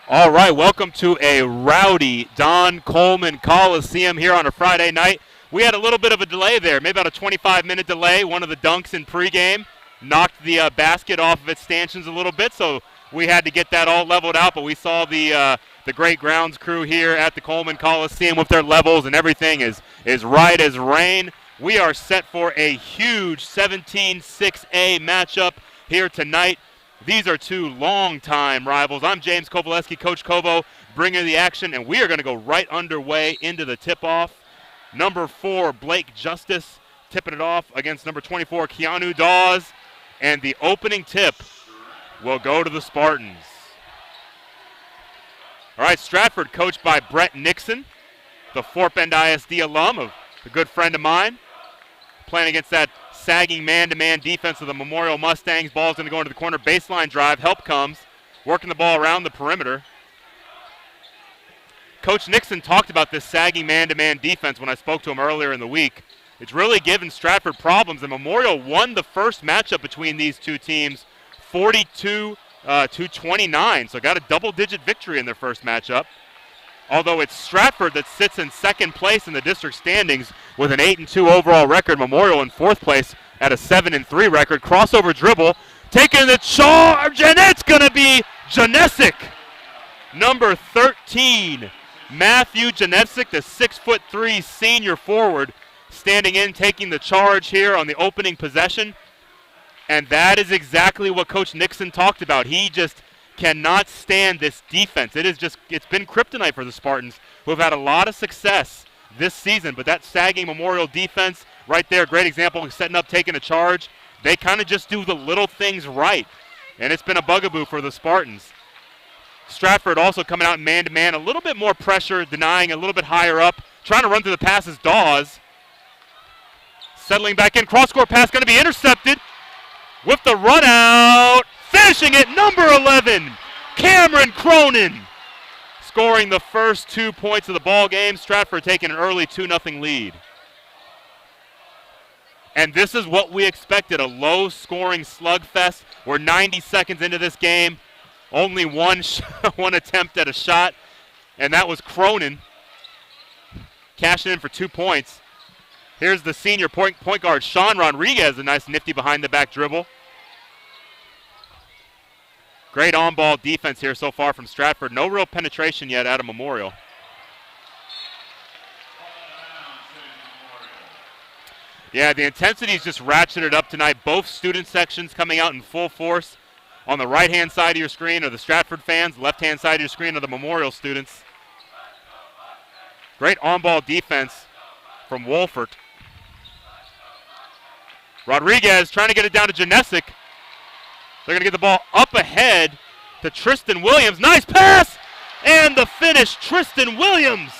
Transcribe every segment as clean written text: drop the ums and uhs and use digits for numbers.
All right, welcome to a rowdy Don Coleman Coliseum here on a Friday night. We had a little bit of a delay there, maybe about a 25-minute delay. One of the dunks in pregame knocked the basket off of its stanchions a little bit, so we had to get that all leveled out. But we saw the great grounds crew here at the Coleman Coliseum with their levels, and everything is right as rain. We are set for a huge 17-6A matchup here tonight. These are two long-time rivals. I'm James Kovaleski, Coach Kovo, bringing the action, and we are going to go right underway into the tip-off. Number 4, Blake Justice, tipping it off against number 24, Keanu Dawes, and the opening tip will go to the Spartans. All right, Stratford, coached by Brett Nixon, the Fort Bend ISD alum, a good friend of mine, playing against that sagging man-to-man defense of the Memorial Mustangs. Ball's going to go into the corner. Baseline drive. Help comes. Working the ball around the perimeter. Coach Nixon talked about this sagging man-to-man defense when I spoke to him earlier in the week. It's really given Stratford problems, and Memorial won the first matchup between these two teams 42-29, so got a double-digit victory in their first matchup. Although it's Stratford that sits in second place in the district standings with an 8-2 overall record. Memorial in fourth place at a 7-3 record. Crossover dribble, taking the charge, and it's going to be Janesic. Number 13, Matthew Janesic, the 6'3" senior forward, standing in, taking the charge here on the opening possession. And that is exactly what Coach Nixon talked about. He just cannot stand this defense. It's been kryptonite for the Spartans, who have had a lot of success this season, but that sagging Memorial defense right there, great example, setting up, taking a charge. They kind of just do the little things right, and it's been a bugaboo for the Spartans. Stratford also coming out man-to-man, a little bit more pressure, denying a little bit higher up, trying to run through the passes. Dawes settling back in, cross-court pass going to be intercepted with the run out. Finishing it, number 11, Cameron Cronin, scoring the first 2 points of the ball game. Stratford taking an early 2-0 lead. And this is what we expected, a low-scoring slugfest. We're 90 seconds into this game. Only one attempt at a shot, and that was Cronin cashing in for 2 points. Here's the senior point guard, Sean Rodriguez, a nice nifty behind-the-back dribble. Great on-ball defense here so far from Stratford. No real penetration yet out of Memorial. Yeah, the intensity's just ratcheted up tonight. Both student sections coming out in full force. On the right-hand side of your screen are the Stratford fans. Left-hand side of your screen are the Memorial students. Great on-ball defense from Wolfert. Rodriguez trying to get it down to Janesic. They're going to get the ball up ahead to Tristan Williams. Nice pass! And the finish, Tristan Williams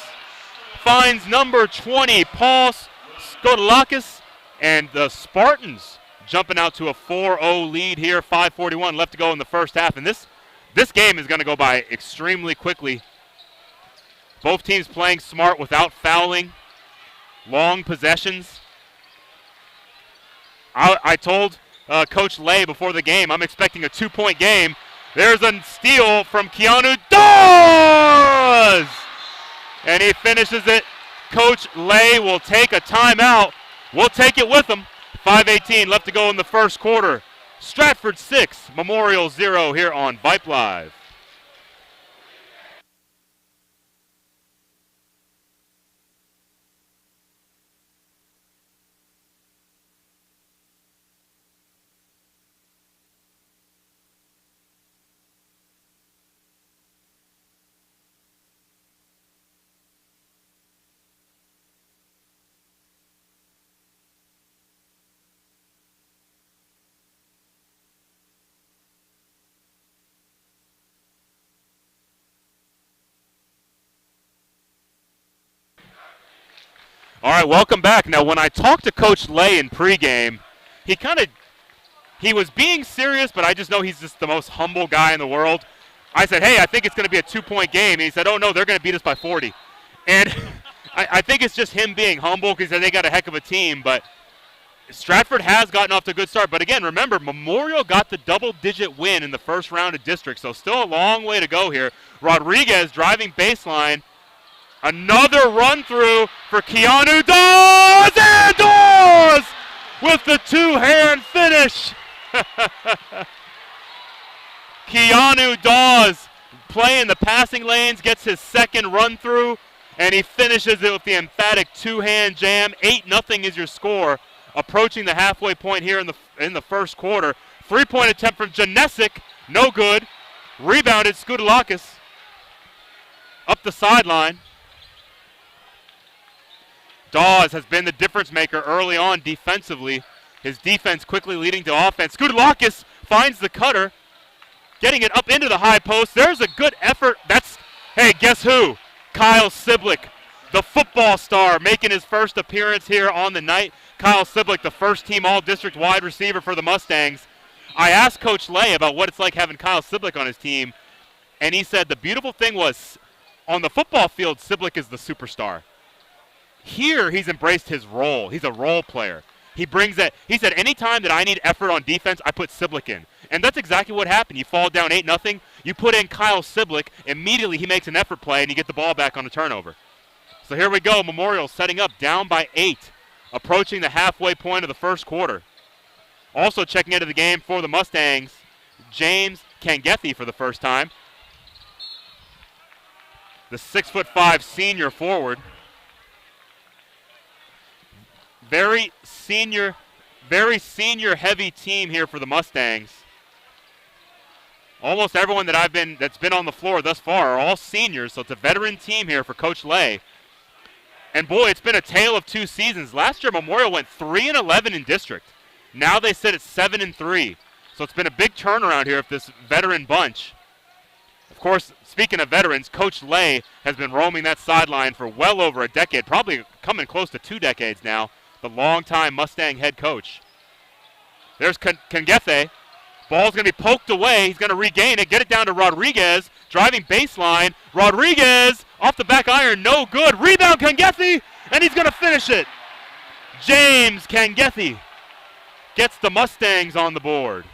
finds number 20, Paul Skodolakis. And the Spartans jumping out to a 4-0 lead here, 5:41 left to go in the first half. And this game is going to go by extremely quickly. Both teams playing smart without fouling. Long possessions. I told Coach Lay before the game, I'm expecting a 2-point game. There's a steal from Keanu Dawes! And he finishes it. Coach Lay will take a timeout. We'll take it with him. 5:18 left to go in the first quarter. Stratford 6, Memorial 0 here on Vype Live. All right, welcome back. Now, when I talked to Coach Lay in pregame, he was being serious, but I just know he's just the most humble guy in the world. I said, hey, I think it's going to be a 2-point game. And he said, oh, no, they're going to beat us by 40. And I think it's just him being humble because they got a heck of a team. But Stratford has gotten off to a good start, but again, remember, Memorial got the double-digit win in the first round of district, so still a long way to go here. Rodriguez driving baseline. Another run-through for Keanu Dawes, and Dawes with the two-hand finish. Keanu Dawes playing the passing lanes, gets his second run-through, and he finishes it with the emphatic two-hand jam. 8-0 is your score. Approaching the halfway point here in the first quarter. Three-point attempt from Janesic, no good. Rebounded Skoutalakis up the sideline. Dawes has been the difference maker early on defensively. His defense quickly leading to offense. Skoutalakis finds the cutter, getting it up into the high post. There's a good effort. Hey, guess who? Kyle Siblick, the football star, making his first appearance here on the night. Kyle Siblick, the first-team all-district wide receiver for the Mustangs. I asked Coach Lay about what it's like having Kyle Siblick on his team, and he said the beautiful thing was on the football field, Siblick is the superstar. Here, he's embraced his role. He's a role player. He brings that. He said, anytime that I need effort on defense, I put Siblick in. And that's exactly what happened. You fall down 8-0, you put in Kyle Siblick, immediately he makes an effort play, and you get the ball back on a turnover. So here we go, Memorial setting up down by 8. Approaching the halfway point of the first quarter. Also checking into the game for the Mustangs, James Kangethi for the first time. The 6'5" senior forward. Very senior heavy team here for the Mustangs. Almost everyone that's been on the floor thus far are all seniors, so it's a veteran team here for Coach Lay. And boy, it's been a tale of two seasons. Last year, Memorial went 3-11 in district. Now they sit at 7-3. So it's been a big turnaround here of this veteran bunch. Of course, speaking of veterans, Coach Lay has been roaming that sideline for well over a decade, probably coming close to 2 decades now. The longtime Mustang head coach. There's Kangethe. Ball's going to be poked away. He's going to regain it, get it down to Rodriguez. Driving baseline. Rodriguez off the back iron, no good. Rebound Kangethi, and he's going to finish it. James Kangethi gets the Mustangs on the board.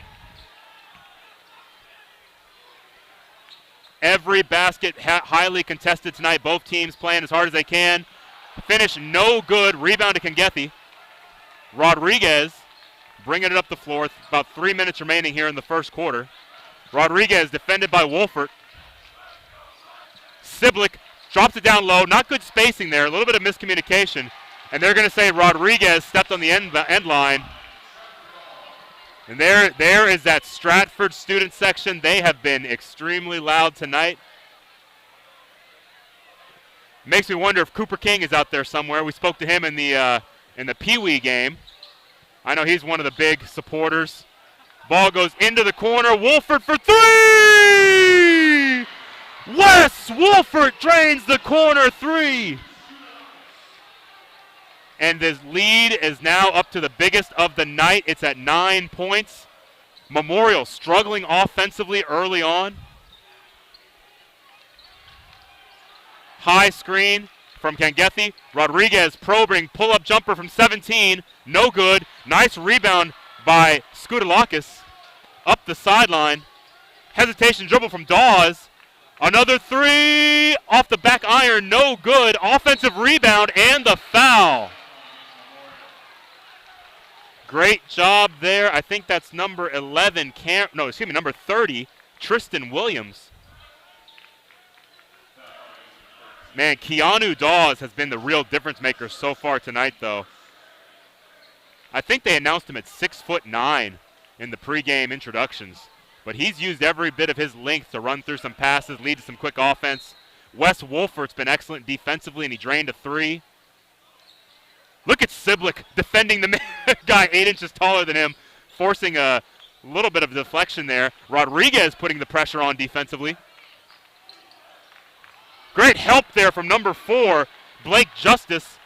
Every basket highly contested tonight. Both teams playing as hard as they can. Finish no good. Rebound to Kangethi. Rodriguez bringing it up the floor. About 3 minutes remaining here in the first quarter. Rodriguez defended by Wolfert. Siblick drops it down low. Not good spacing there. A little bit of miscommunication. And they're going to say Rodriguez stepped on the end line. And there is that Stratford student section. They have been extremely loud tonight. Makes me wonder if Cooper King is out there somewhere. We spoke to him in the Pee Wee game. I know he's one of the big supporters. Ball goes into the corner. Wolfert for 3! Wes Wolfert drains the corner 3. And this lead is now up to the biggest of the night. It's at 9 points. Memorial struggling offensively early on. High screen from Kangethi. Rodriguez probing pull-up jumper from 17. No good. Nice rebound by Skoutalakis. Up the sideline. Hesitation dribble from Dawes. Another 3 off the back iron. No good. Offensive rebound and the foul. Great job there. I think that's number 11. Number 30, Tristan Williams. Man, Keanu Dawes has been the real difference maker so far tonight, though. I think they announced him at 6'9" in the pregame introductions. But he's used every bit of his length to run through some passes, lead to some quick offense. Wes Wolfert's been excellent defensively, and he drained a 3. Look at Siblick defending the guy 8 inches taller than him, forcing a little bit of deflection there. Rodriguez putting the pressure on defensively. Great help there from number 4, Blake Justice.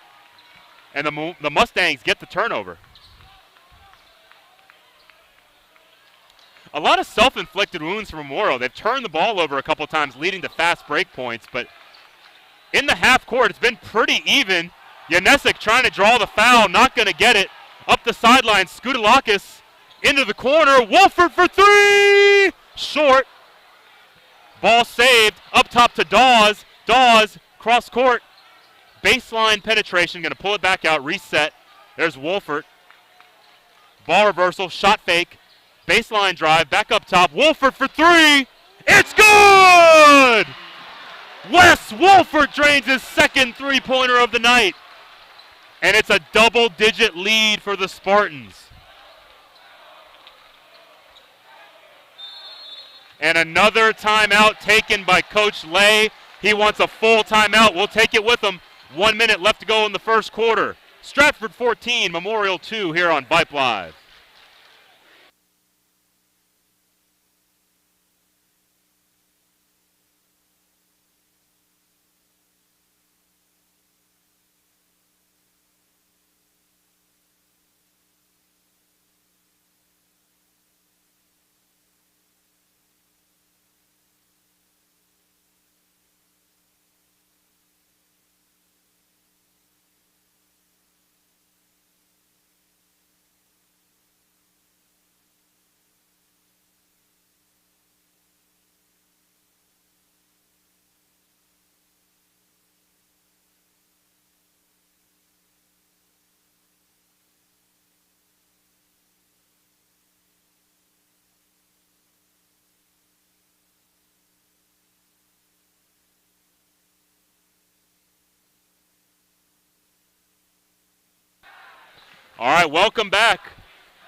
And the Mustangs get the turnover. A lot of self-inflicted wounds for Memorial. They've turned the ball over a couple times, leading to fast break points. But in the half court, it's been pretty even. Janesic trying to draw the foul, not going to get it. up the sideline. Skoutalakis into the corner. Wolford for three. Short. Ball saved. Up top to Dawes. Dawes, cross court. Baseline penetration. Going to pull it back out. Reset. There's Wolford. Ball reversal. Shot fake. Baseline drive. Back up top. Wolford for three. It's good! Wes Wolford drains his second three-pointer of the night. And it's a double-digit lead for the Spartans. And another timeout taken by Coach Lay. He wants a full timeout. We'll take it with him. 1 minute left to go in the first quarter. Stratford 14, Memorial 2 here on Vype Live. All right, welcome back.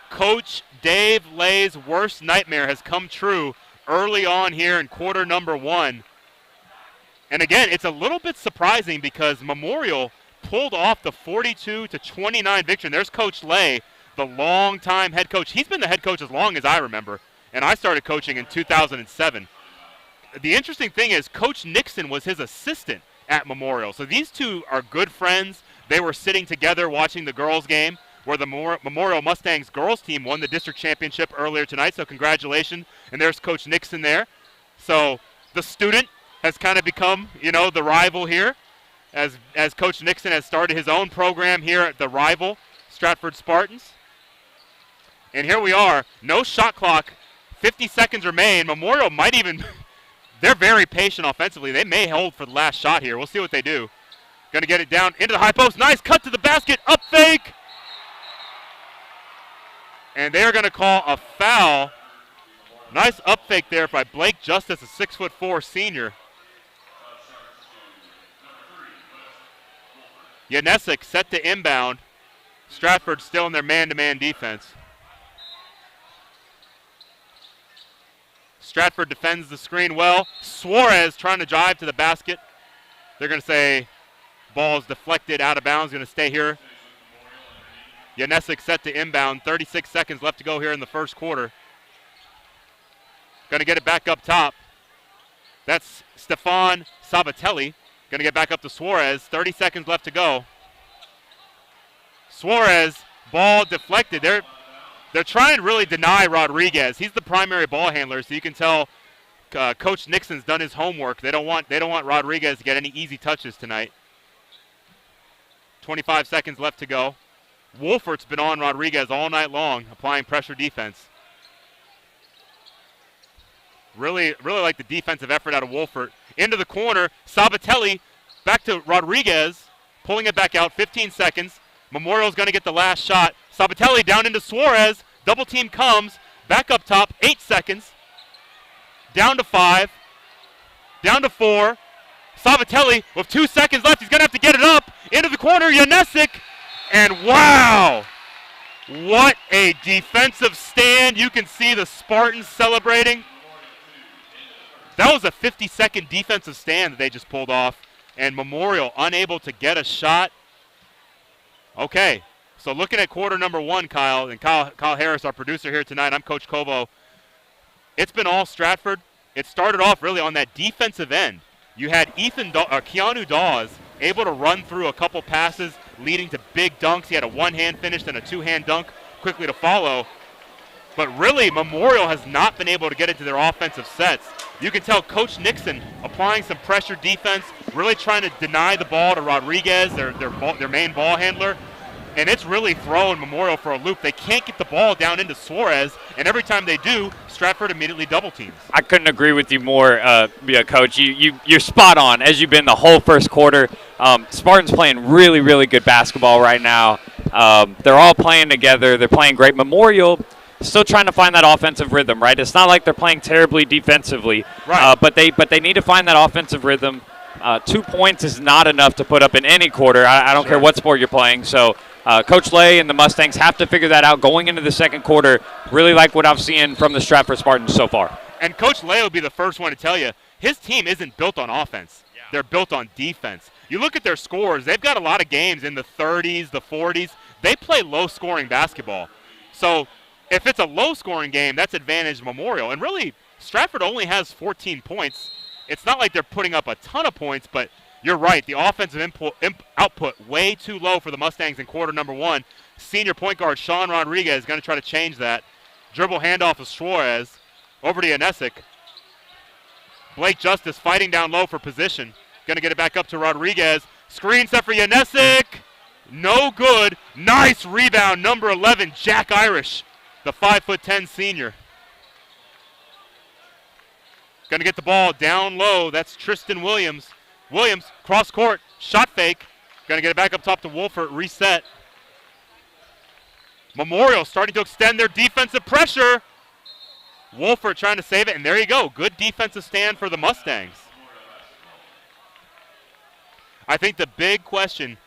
Coach Dave Lay's worst nightmare has come true early on here in quarter number one. And again, it's a little bit surprising because Memorial pulled off the 42-29 victory. And there's Coach Lay, the longtime head coach. He's been the head coach as long as I remember, and I started coaching in 2007. The interesting thing is Coach Nixon was his assistant at Memorial. So these two are good friends. They were sitting together watching the girls' game, where the Memorial Mustangs girls team won the district championship earlier tonight, so congratulations. And there's Coach Nixon there. So the student has kind of become, the rival here, as Coach Nixon has started his own program here at the rival Stratford Spartans. And here we are, no shot clock, 50 seconds remain. Memorial might even, they're very patient offensively. They may hold for the last shot here. We'll see what they do. Going to get it down into the high post. Nice cut to the basket, up fake. And they're going to call a foul. Nice up fake there by Blake Justice, a 6'4" senior. Yanesic set to inbound. Stratford still in their man-to-man defense. Stratford defends the screen well. Suarez trying to drive to the basket. They're going to say ball is deflected out of bounds. Going to stay here. Yanesic set to inbound. 36 seconds left to go here in the first quarter. Going to get it back up top. That's Stefan Sabatelli. Going to get back up to Suarez. 30 seconds left to go. Suarez, ball deflected. They're trying to really deny Rodriguez. He's the primary ball handler, so you can tell Coach Nixon's done his homework. They don't want Rodriguez to get any easy touches tonight. 25 seconds left to go. Wolfert's been on Rodriguez all night long, applying pressure defense. Really like the defensive effort out of Wolfert. Into the corner, Sabatelli back to Rodriguez, pulling it back out, 15 seconds. Memorial's going to get the last shot. Sabatelli down into Suarez, double team comes, back up top, 8 seconds. Down to 5, down to 4. Sabatelli with 2 seconds left, he's going to have to get it up. Into the corner, Yanesic. And wow, what a defensive stand. You can see the Spartans celebrating. That was a 50-second defensive stand that they just pulled off, and Memorial unable to get a shot. Okay, so looking at quarter number one, Kyle, and Kyle Harris, our producer here tonight, I'm Coach Kovo. It's been all Stratford. It started off really on that defensive end. You had Keanu Dawes able to run through a couple passes, leading to big dunks. He had a one-hand finish and a two-hand dunk quickly to follow. But really, Memorial has not been able to get into their offensive sets. You can tell Coach Nixon applying some pressure defense, really trying to deny the ball to Rodriguez, their main ball handler. and it's really throwing Memorial for a loop. They can't get the ball down into Suarez, and every time they do, Stratford immediately double teams. I couldn't agree with you more, Coach. You're spot on, as you've been the whole first quarter. Spartans playing really, really good basketball right now. They're all playing together. They're playing great. Memorial still trying to find that offensive rhythm, right? It's not like they're playing terribly defensively, right. But they need to find that offensive rhythm. 2 points is not enough to put up in any quarter. I don't care what sport you're playing. So Coach Lay and the Mustangs have to figure that out going into the second quarter. Really like what I've seen from the Stratford Spartans so far. And Coach Lay will be the first one to tell you, his team isn't built on offense. Yeah. They're built on defense. You look at their scores, they've got a lot of games in the 30s, the 40s. They play low-scoring basketball. So if it's a low-scoring game, that's advantage Memorial. And really, Stratford only has 14 points. It's not like they're putting up a ton of points, but you're right. The offensive output way too low for the Mustangs in quarter number one. Senior point guard Sean Rodriguez is going to try to change that. Dribble handoff of Suarez over to Yanesic. Blake Justice fighting down low for position. Going to get it back up to Rodriguez. Screen set for Yanesic. No good. Nice rebound, number 11, Jack Irish, the 5'10" senior. Going to get the ball down low. That's Tristan Williams. Williams, cross court, shot fake. Going to get it back up top to Wolfert, reset. Memorial starting to extend their defensive pressure. Wolfert trying to save it, and there you go. Good defensive stand for the Mustangs. I think the big question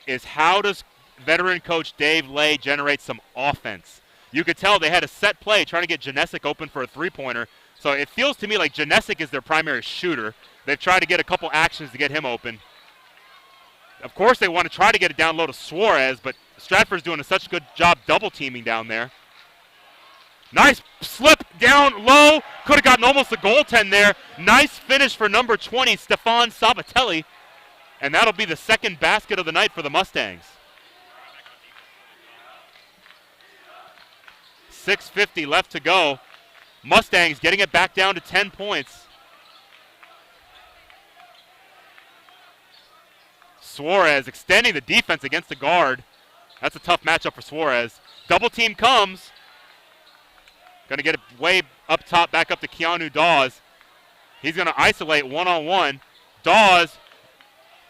is, how does veteran coach Dave Lay generate some offense? You could tell they had a set play trying to get Janesic open for a three-pointer. So it feels to me like Janesic is their primary shooter. They've tried to get a couple actions to get him open. Of course, they want to try to get it down low to Suarez, but Stratford's doing such a good job double-teaming down there. Nice slip down low. Could have gotten almost a goaltend there. Nice finish for number 20, Stefan Sabatelli. And that'll be the second basket of the night for the Mustangs. 6:50 left to go. Mustangs getting it back down to 10 points. Suarez extending the defense against the guard. That's a tough matchup for Suarez. Double team comes. Going to get it way up top, back up to Keanu Dawes. He's going to isolate one-on-one. Dawes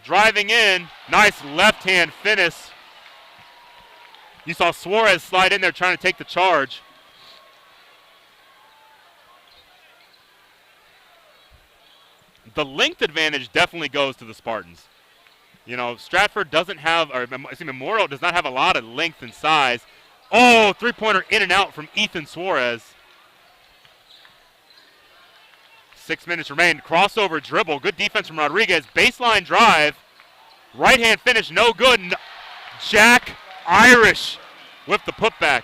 driving in. Nice left-hand finish. You saw Suarez slide in there trying to take the charge. The length advantage definitely goes to the Spartans. You know, Stratford doesn't have, or Memorial does not have a lot of length and size. Oh, three-pointer in and out from Ethan Suarez. 6 minutes remain. Crossover dribble. Good defense from Rodriguez. Baseline drive. Right-hand finish, no good. Jack Irish with the putback.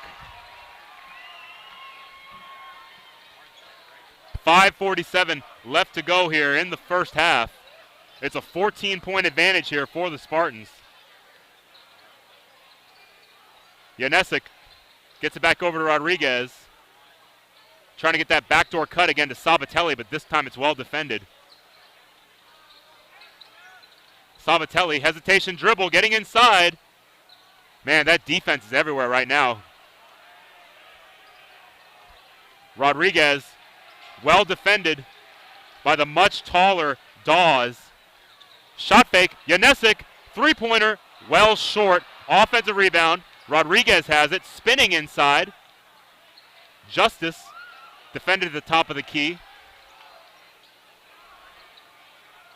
5:47 left to go here in the first half. It's a 14-point advantage here for the Spartans. Yanesic gets it back over to Rodriguez. Trying to get that backdoor cut again to Sabatelli, but this time it's well defended. Sabatelli, hesitation dribble, getting inside. Man, that defense is everywhere right now. Rodriguez, well defended by the much taller Dawes. Shot fake, Yanesic, three-pointer, well short. Offensive rebound, Rodriguez has it, spinning inside. Justice defended at the top of the key.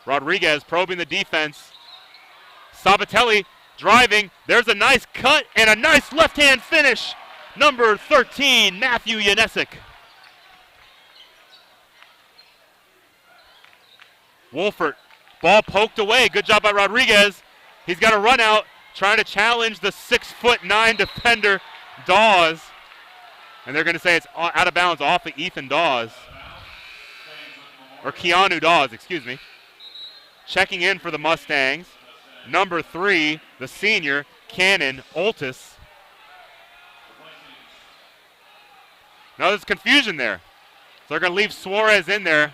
Rodriguez probing the defense. Sabatelli driving. There's a nice cut and a nice left-hand finish. Number 13, Matthew Yanesic. Wolfert, ball poked away. Good job by Rodriguez. He's got a run out, trying to challenge the 6'9" defender, Dawes. And they're going to say it's out of bounds off of Ethan Dawes. Or Keanu Dawes, excuse me. Checking in for the Mustangs. Number 3, the senior, Cannon Oltis. Now there's confusion there. So they're going to leave Suarez in there.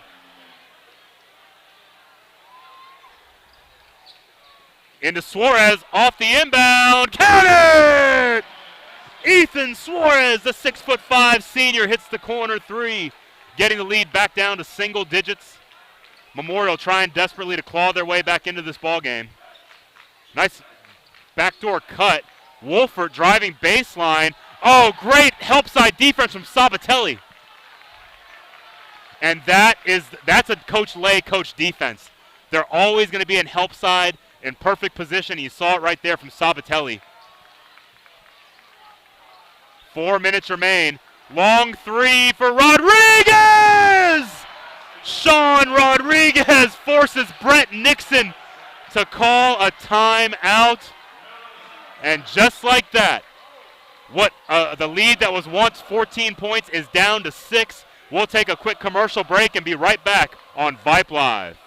Into Suarez, off the inbound, count it! Ethan Suarez, the 6'5" senior, hits the corner three, getting the lead back down to single digits. Memorial trying desperately to claw their way back into this ball game. Nice backdoor cut. Wolfert driving baseline. Oh, great help side defense from Sabatelli. And that's a Coach Lay coach defense. They're always going to be in help side in perfect position. You saw it right there from Sabatelli. 4 minutes remain. Long three for Rodriguez! Sean Rodriguez forces Brett Nixon to call a timeout. And just like that, the lead that was once 14 points is down to 6. We'll take a quick commercial break and be right back on Vype Live.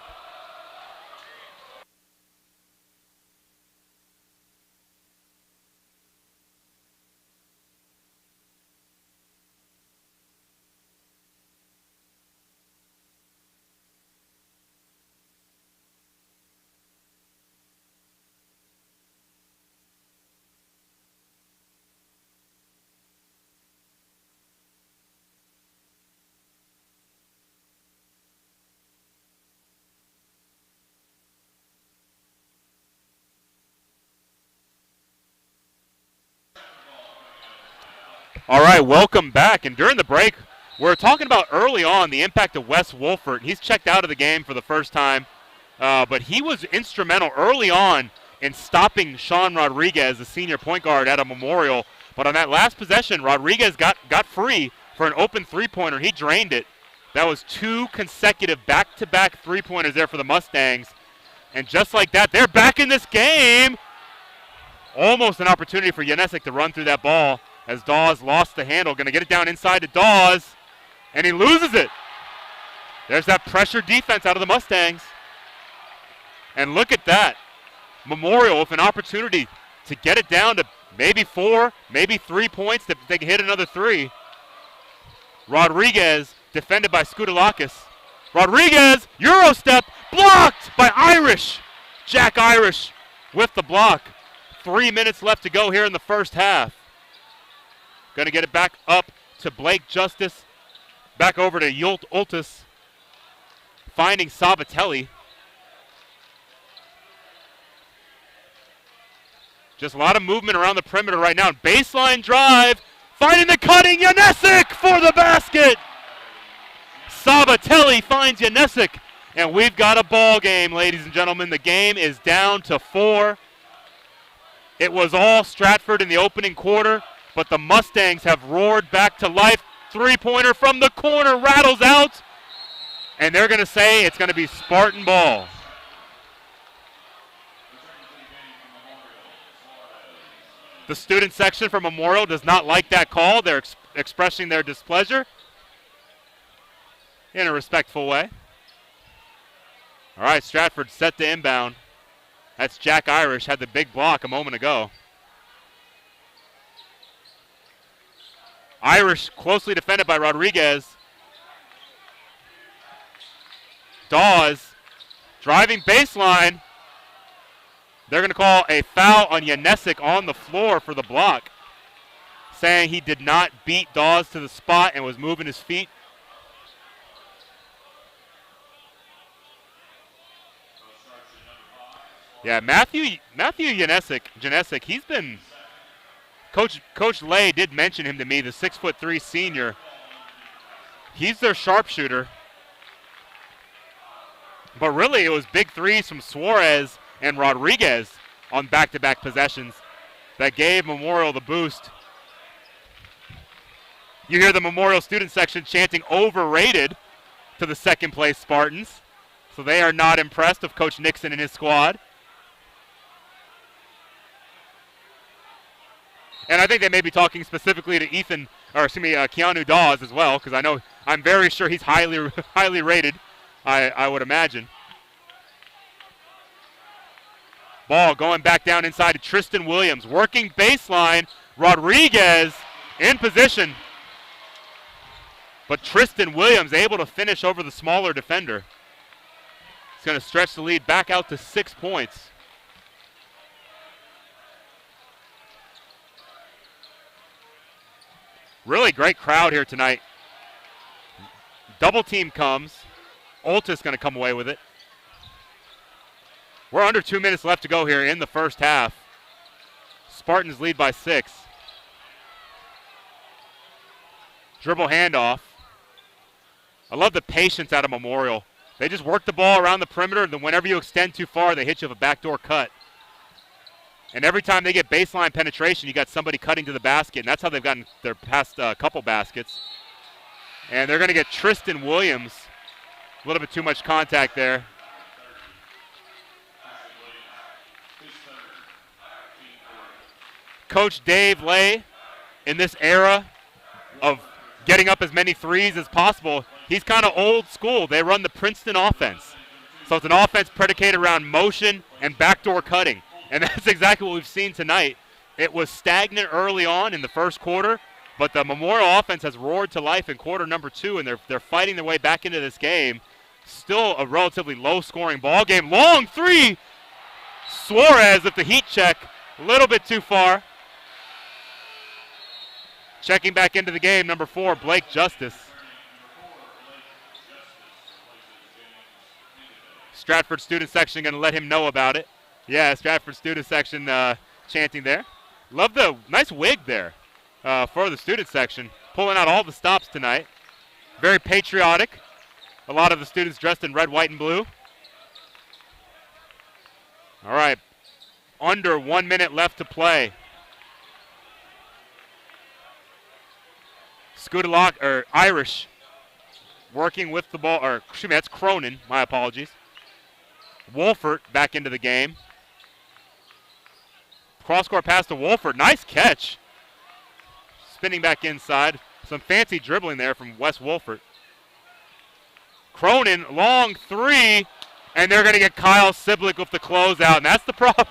All right, welcome back. And during the break, we're talking about early on the impact of Wes Wolfert. He's checked out of the game for the first time, but he was instrumental early on in stopping Sean Rodriguez, the senior point guard at a Memorial. But on that last possession, Rodriguez got free for an open three-pointer. He drained it. That was 2 consecutive back-to-back three-pointers there for the Mustangs. And just like that, they're back in this game. Almost an opportunity for Yanesic to run through that ball, as Dawes lost the handle. Going to get it down inside to Dawes, and he loses it. There's that pressure defense out of the Mustangs. And look at that. Memorial with an opportunity to get it down to maybe 4, maybe 3 points if they can hit another 3. Rodriguez defended by Skoudelakis. Rodriguez, Euro step, blocked by Irish. Jack Irish with the block. 3 minutes left to go here in the first half. Going to get it back up to Blake Justice. Back over to Yult Ultis. Finding Sabatelli. Just a lot of movement around the perimeter right now. Baseline drive. Finding the cutting Yanesic for the basket. Sabatelli finds Yanesic. And we've got a ball game, ladies and gentlemen. The game is down to 4. It was all Stratford in the opening quarter, but the Mustangs have roared back to life. Three-pointer from the corner rattles out, and they're going to say it's going to be Spartan ball. The student section for Memorial does not like that call. They're expressing their displeasure in a respectful way. All right, Stratford set to inbound. That's Jack Irish, had the big block a moment ago. Irish closely defended by Rodriguez. Dawes driving baseline. They're going to call a foul on Yanesic on the floor for the block, saying he did not beat Dawes to the spot and was moving his feet. Yeah, Matthew Janesic, he's been, Coach Lay did mention him to me, the 6'3" senior. He's their sharpshooter. But really, it was big threes from Suarez and Rodriguez on back-to-back possessions that gave Memorial the boost. You hear the Memorial student section chanting overrated to the second-place Spartans. So they are not impressed of Coach Nixon and his squad. And I think they may be talking specifically to Keanu Dawes as well, because I'm very sure he's highly rated, I would imagine. Ball going back down inside to Tristan Williams, working baseline. Rodriguez in position. But Tristan Williams able to finish over the smaller defender. He's going to stretch the lead back out to 6 points. Really great crowd here tonight. Double team comes. Oltis going to come away with it. We're under 2 minutes left to go here in the first half. Spartans lead by 6. Dribble handoff. I love the patience out of Memorial. They just work the ball around the perimeter, and then whenever you extend too far, they hit you with a backdoor cut. And every time they get baseline penetration, you got somebody cutting to the basket, and that's how they've gotten their past couple baskets. And they're going to get Tristan Williams. A little bit too much contact there. Coach Dave Lay, in this era of getting up as many threes as possible, he's kind of old school. They run the Princeton offense. So it's an offense predicated around motion and backdoor cutting. And that's exactly what we've seen tonight. It was stagnant early on in the first quarter, but the Memorial offense has roared to life in quarter number 2, and they're fighting their way back into this game. Still a relatively low-scoring ball game. Long three. Suarez with the heat check. A little bit too far. Checking back into the game, number 4, Blake Justice. Stratford student section going to let him know about it. Yeah, Stratford student section chanting there. Love the nice wig there for the student section. Pulling out all the stops tonight. Very patriotic. A lot of the students dressed in red, white, and blue. All right. Under 1 minute left to play. Irish working with the ball. Or, excuse me, that's Cronin. My apologies. Wolfert back into the game. Cross-court pass to Wolfert. Nice catch. Spinning back inside. Some fancy dribbling there from Wes Wolfert. Cronin, long three. And they're going to get Kyle Siblick with the closeout. And that's the problem.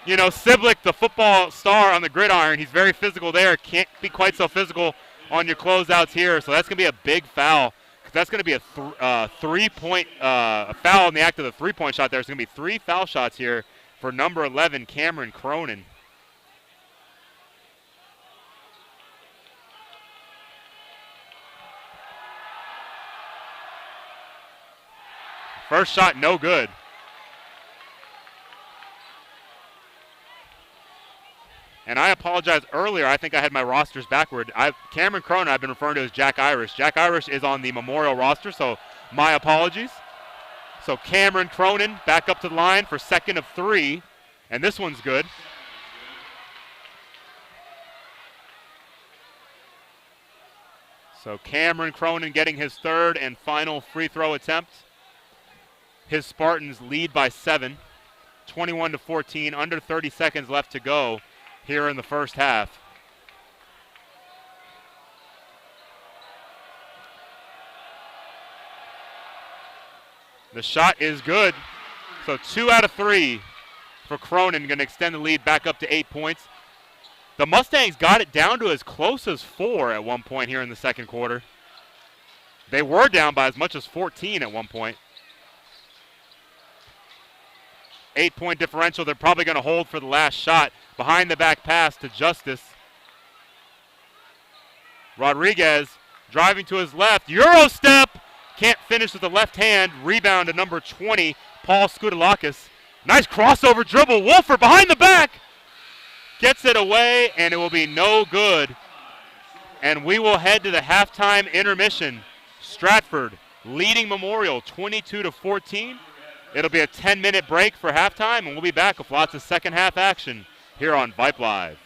You know, Siblick, the football star on the gridiron, he's very physical there. Can't be quite so physical on your closeouts here. So that's going to be a big foul. That's going to be a three-point foul in the act of the three-point shot there. It's going to be 3 foul shots here for number 11, Cameron Cronin. First shot, no good. And I apologize earlier. I think I had my rosters backward. Cameron Cronin I've been referring to as Jack Irish. Jack Irish is on the Memorial roster, so my apologies. So Cameron Cronin back up to the line for second of 3. And this one's good. So Cameron Cronin getting his third and final free throw attempt. His Spartans lead by 7, 21-14, under 30 seconds left to go here in the first half. The shot is good. So 2 out of 3 for Cronin, going to extend the lead back up to 8 points. The Mustangs got it down to as close as 4 at one point here in the second quarter. They were down by as much as 14 at one point. 8-point differential. They're probably going to hold for the last shot. Behind the back pass to Justice. Rodriguez driving to his left. Euro step. Can't finish with the left hand. Rebound to number 20, Paul Skoudelakis. Nice crossover dribble. Wolfert behind the back. Gets it away, and it will be no good. And we will head to the halftime intermission. Stratford leading Memorial 22-14. It'll be a 10-minute break for halftime, and we'll be back with lots of second half action here on Vype Live.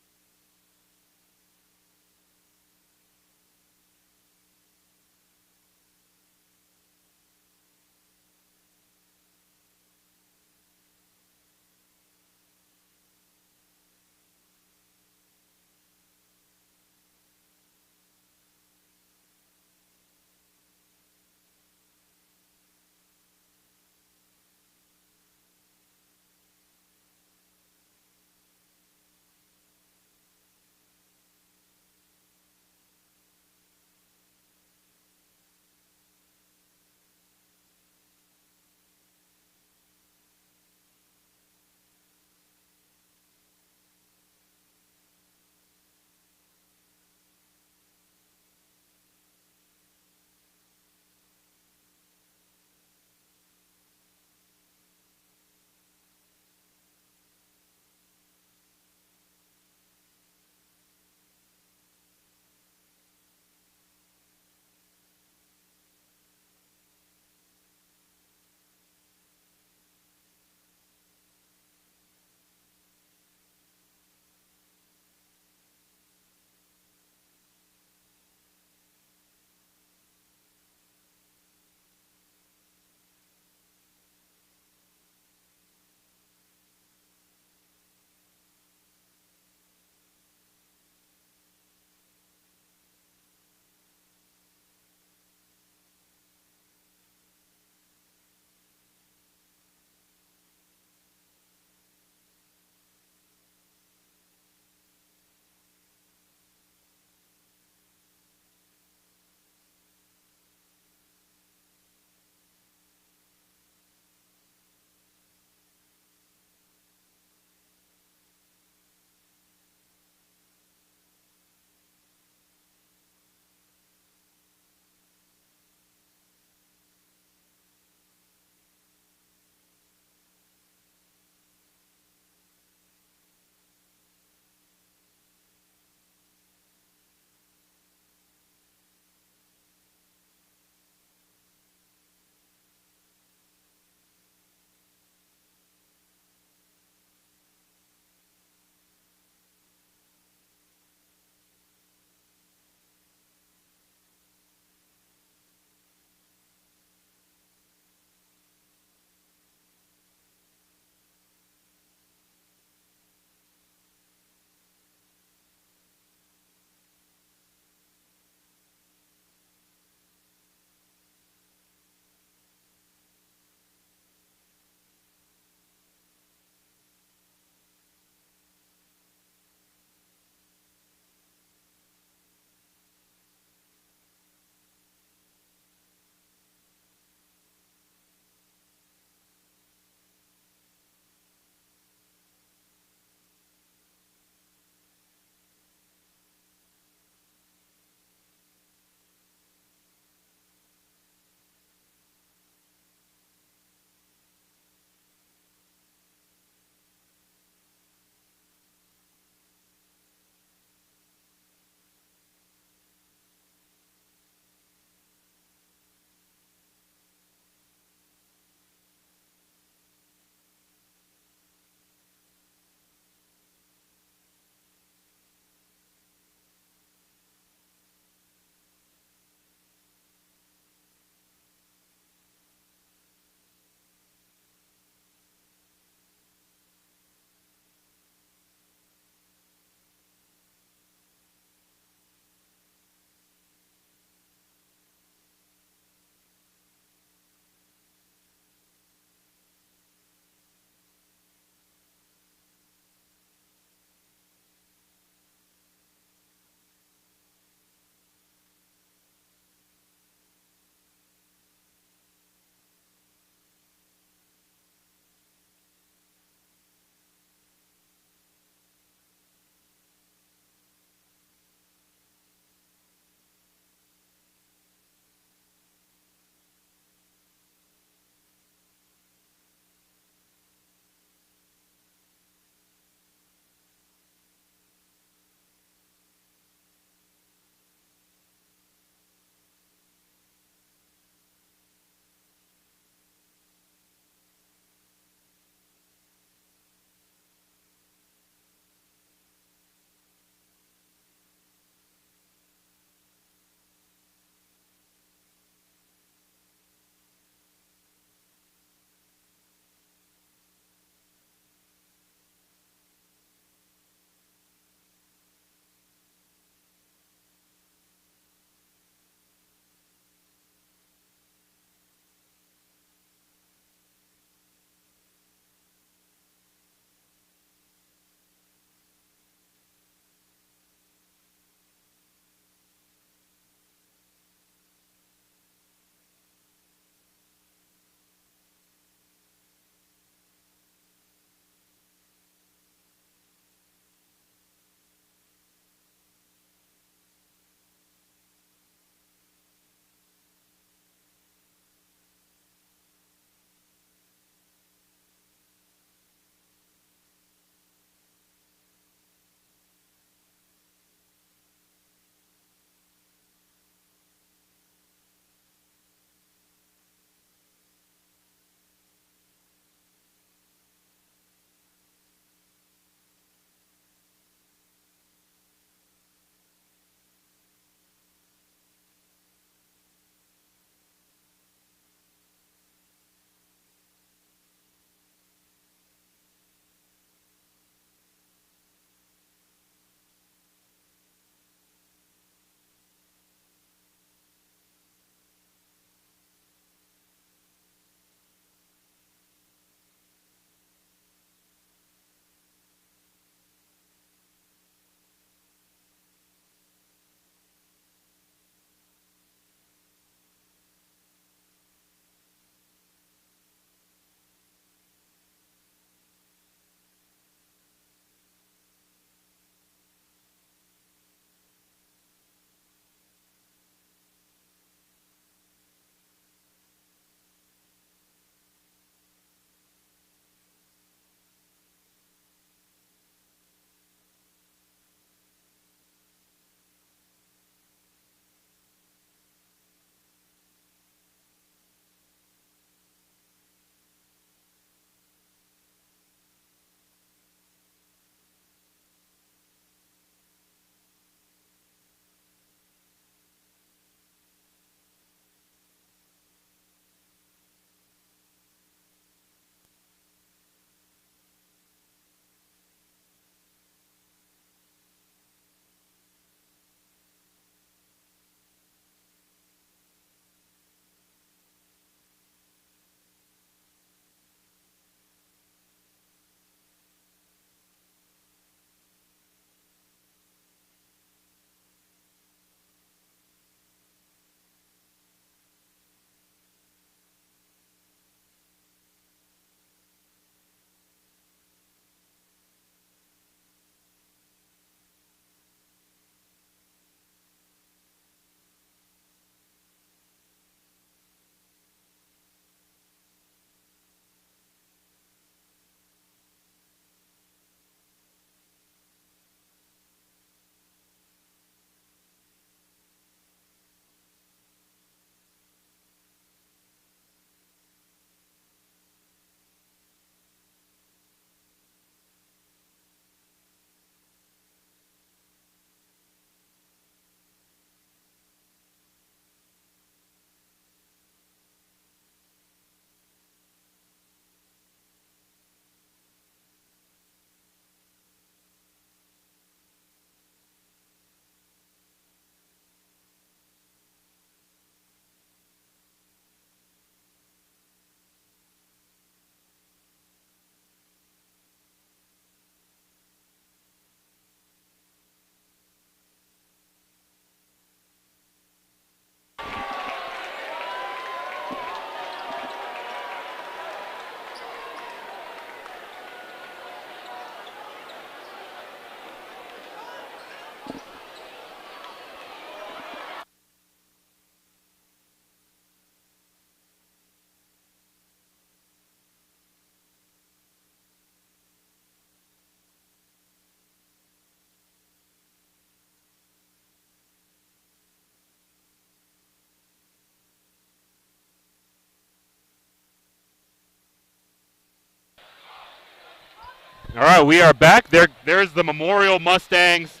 All right, we are back. There's the Memorial Mustangs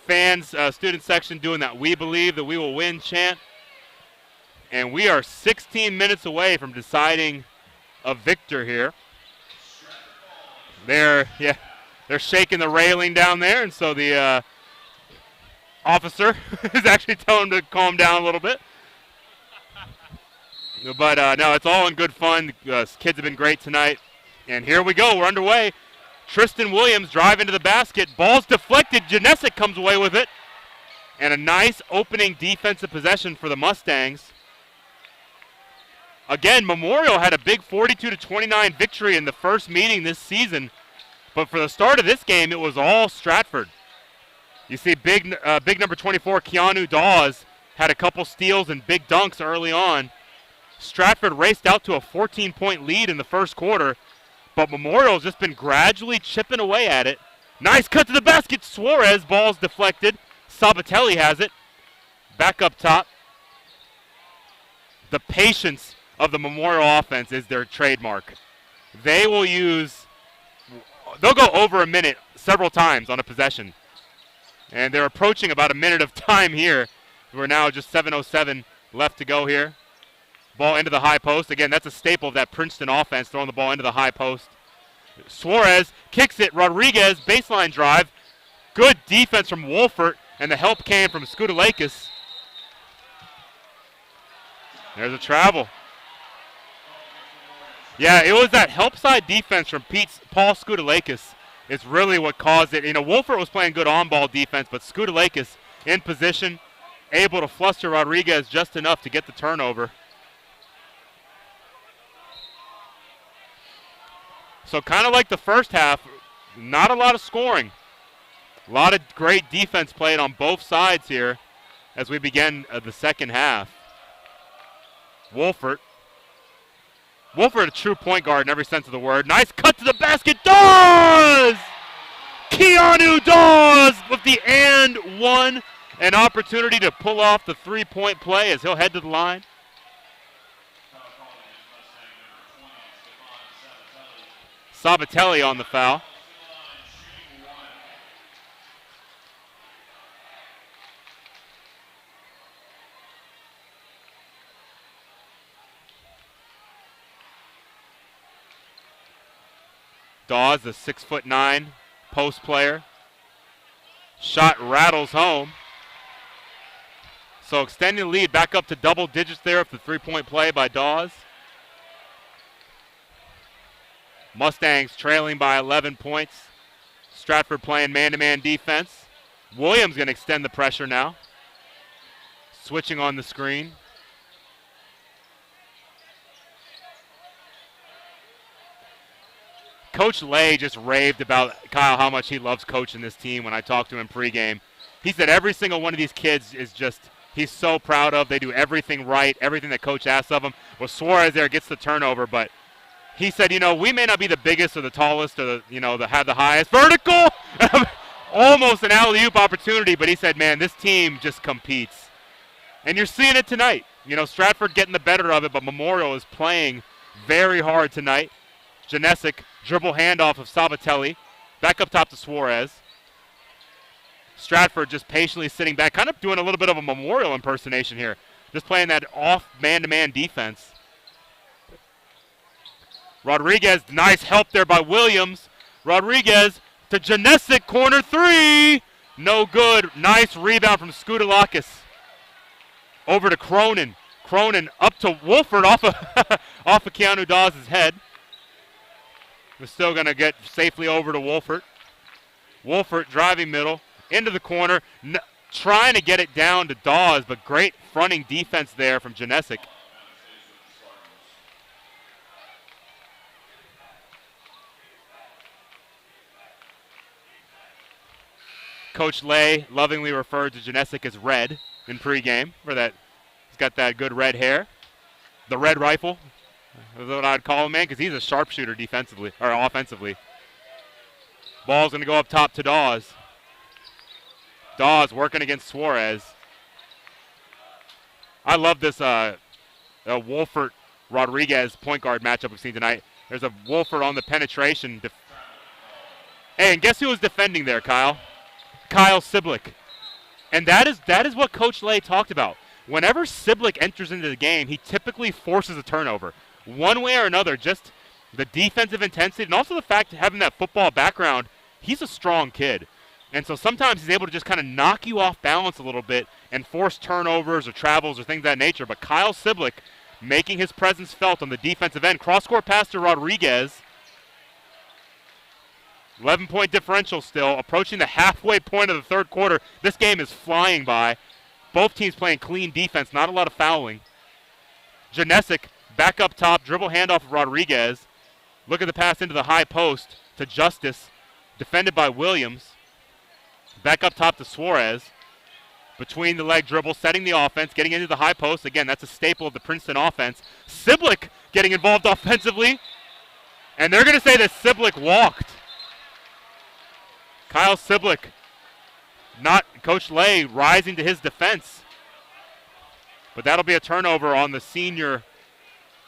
fans, student section doing that "We Believe That We Will Win" chant. And we are 16 minutes away from deciding a victor here. They're shaking the railing down there, and so the officer is actually telling them to calm down a little bit. But no, it's all in good fun. Kids have been great tonight. And here we go. We're underway. Tristan Williams drive into the basket. Ball's deflected. Janesic comes away with it. And a nice opening defensive possession for the Mustangs. Again, Memorial had a big 42-29 victory in the first meeting this season. But for the start of this game, it was all Stratford. You see big number 24, Keanu Dawes, had a couple steals and big dunks early on. Stratford raced out to a 14-point lead in the first quarter. But Memorial's just been gradually chipping away at it. Nice cut to the basket. Suarez, ball's deflected. Sabatelli has it. Back up top. The patience of the Memorial offense is their trademark. They'll go over a minute several times on a possession. And they're approaching about a minute of time here. We're now just 7:07 left to go here. Ball into the high post. Again, that's a staple of that Princeton offense, throwing the ball into the high post. Suarez kicks it. Rodriguez, baseline drive. Good defense from Wolfert, and the help came from Skudalakis. There's a travel. Yeah, it was that help side defense from Paul Skudalakis is really what caused it. Wolfert was playing good on-ball defense, but Skudalakis in position, able to fluster Rodriguez just enough to get the turnover. So kind of like the first half, not a lot of scoring. A lot of great defense played on both sides here as we begin the second half. Wolfert, a true point guard in every sense of the word. Nice cut to the basket. Dawes! Keanu Dawes with the and one. An opportunity to pull off the three-point play as he'll head to the line. Sabatelli on the foul. Dawes, the 6'9" post player. Shot rattles home. So extending the lead back up to double digits there with the three-point play by Dawes. Mustangs trailing by 11 points. Stratford playing man-to-man defense. Williams going to extend the pressure now. Switching on the screen. Coach Lay just raved about Kyle how much he loves coaching this team when I talked to him pregame. He said every single one of these kids is just, he's so proud of. They do everything right, everything that coach asks of them. Well, Suarez there gets the turnover, but he said, we may not be the biggest or the tallest or the have the highest vertical, almost an alley-oop opportunity, but he said, man, this team just competes. And you're seeing it tonight. Stratford getting the better of it, but Memorial is playing very hard tonight. Janesic, dribble handoff of Sabatelli, back up top to Suarez. Stratford just patiently sitting back, kind of doing a little bit of a Memorial impersonation here, just playing that off man-to-man defense. Rodriguez, nice help there by Williams. Rodriguez to Janesic, corner three. No good. Nice rebound from Skudalakis. Over to Cronin. Cronin up to Wolfert off of Keanu Dawes' head. We're still going to get safely over to Wolfert. Wolfert driving middle, into the corner, trying to get it down to Dawes, but great fronting defense there from Janesic. Coach Lay lovingly referred to Janesic as Red in pregame for that. He's got that good red hair. The red rifle is what I'd call him, man, because he's a sharpshooter defensively or offensively. Ball's going to go up top to Dawes. Dawes working against Suarez. I love this Wolfert-Rodriguez point guard matchup we've seen tonight. There's a Wolfert on the penetration. Hey, and guess who was defending there, Kyle? Kyle Siblick. And that is what Coach Lay talked about. Whenever Siblick enters into the game, he typically forces a turnover. One way or another, just the defensive intensity and also the fact of having that football background, he's a strong kid. And so sometimes he's able to just kind of knock you off balance a little bit and force turnovers or travels or things of that nature. But Kyle Siblick making his presence felt on the defensive end. Cross-court pass to Rodriguez. 11-point differential still, approaching the halfway point of the third quarter. This game is flying by. Both teams playing clean defense, not a lot of fouling. Janesic back up top, dribble handoff of Rodriguez. Look at the pass into the high post to Justice, defended by Williams. Back up top to Suarez. Between the leg dribble, setting the offense, getting into the high post. Again, that's a staple of the Princeton offense. Siblick getting involved offensively. And they're going to say that Siblick walked. Kyle Siblick, not Coach Lay, rising to his defense. But that'll be a turnover on the senior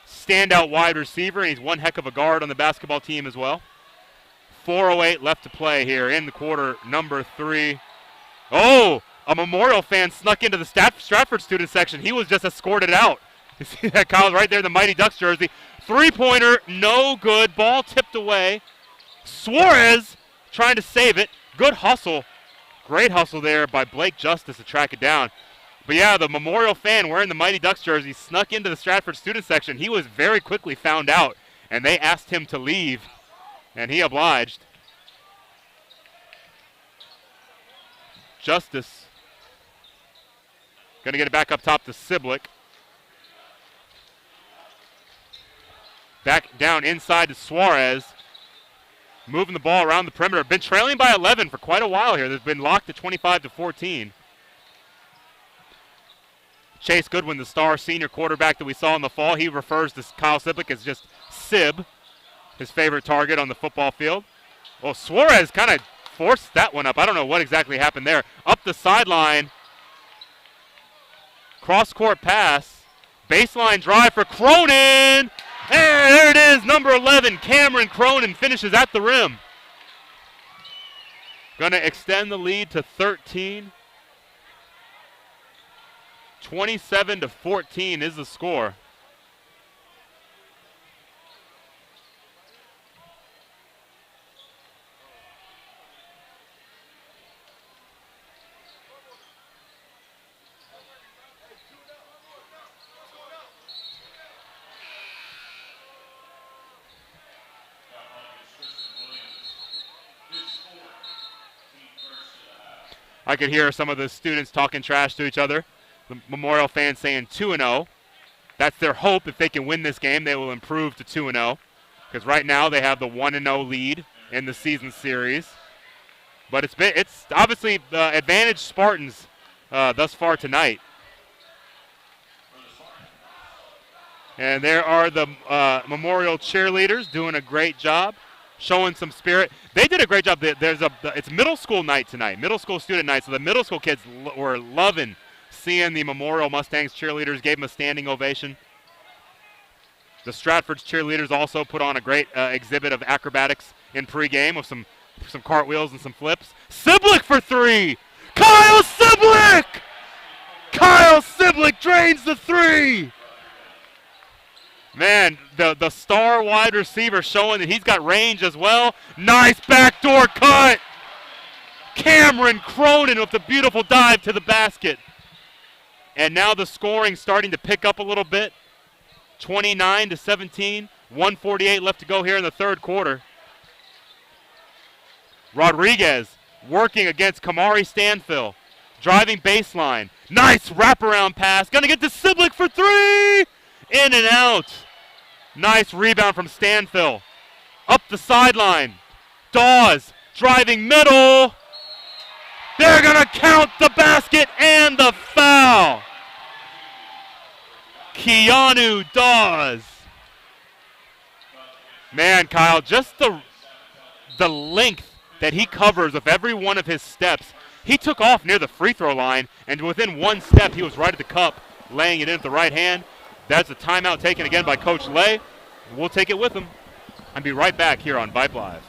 standout wide receiver, and he's one heck of a guard on the basketball team as well. 4:08 left to play here in the quarter number 3. Oh, a Memorial fan snuck into the Stratford student section. He was just escorted out. You see that, Kyle, right there in the Mighty Ducks jersey. Three-pointer, no good. Ball tipped away. Suarez trying to save it. Good hustle. Great hustle there by Blake Justice to track it down. But yeah, the Memorial fan wearing the Mighty Ducks jersey snuck into the Stratford student section. He was very quickly found out, and they asked him to leave, and he obliged. Justice going to get it back up top to Siblick. Back down inside to Suarez. Moving the ball around the perimeter. Been trailing by 11 for quite a while here. They've been locked at 25-14. Chase Goodwin, the star senior quarterback that we saw in the fall, he refers to Kyle Siblick as just Sib, his favorite target on the football field. Well, Suarez kind of forced that one up. I don't know what exactly happened there. Up the sideline. Cross-court pass. Baseline drive for Cronin. And there it is, number 11, Cameron Cronin finishes at the rim. Going to extend the lead to 13. 27-14 is the score. I could hear some of the students talking trash to each other. The Memorial fans saying 2-0. That's their hope. If they can win this game, they will improve to 2-0. Because right now they have the 1-0 lead in the season series. But it's obviously advantage Spartans thus far tonight. And there are the Memorial cheerleaders doing a great job, showing some spirit. They did a great job. It's middle school night tonight, middle school student night. So the middle school kids were loving seeing the Memorial Mustangs cheerleaders, gave them a standing ovation. The Stratford's cheerleaders also put on a great exhibit of acrobatics in pregame with some cartwheels and some flips. Siblick for 3. Kyle Siblick! Kyle Siblick drains the 3. Man, the star wide receiver showing that he's got range as well. Nice backdoor cut. Cameron Cronin with the beautiful dive to the basket. And now the scoring starting to pick up a little bit. 29-17. 1:48 left to go here in the third quarter. Rodriguez working against Kamari Stanfill. Driving baseline. Nice wraparound pass. Going to get to Siblick for 3. In and out. Nice rebound from Stanfill. Up the sideline. Dawes driving middle. They're going to count the basket and the foul. Keanu Dawes. Man, Kyle, just the length that he covers of every one of his steps. He took off near the free throw line, and within one step, he was right at the cup, laying it in with the right hand. That's a timeout taken again by Coach Lay. We'll take it with him. I'll be right back here on Vype Live.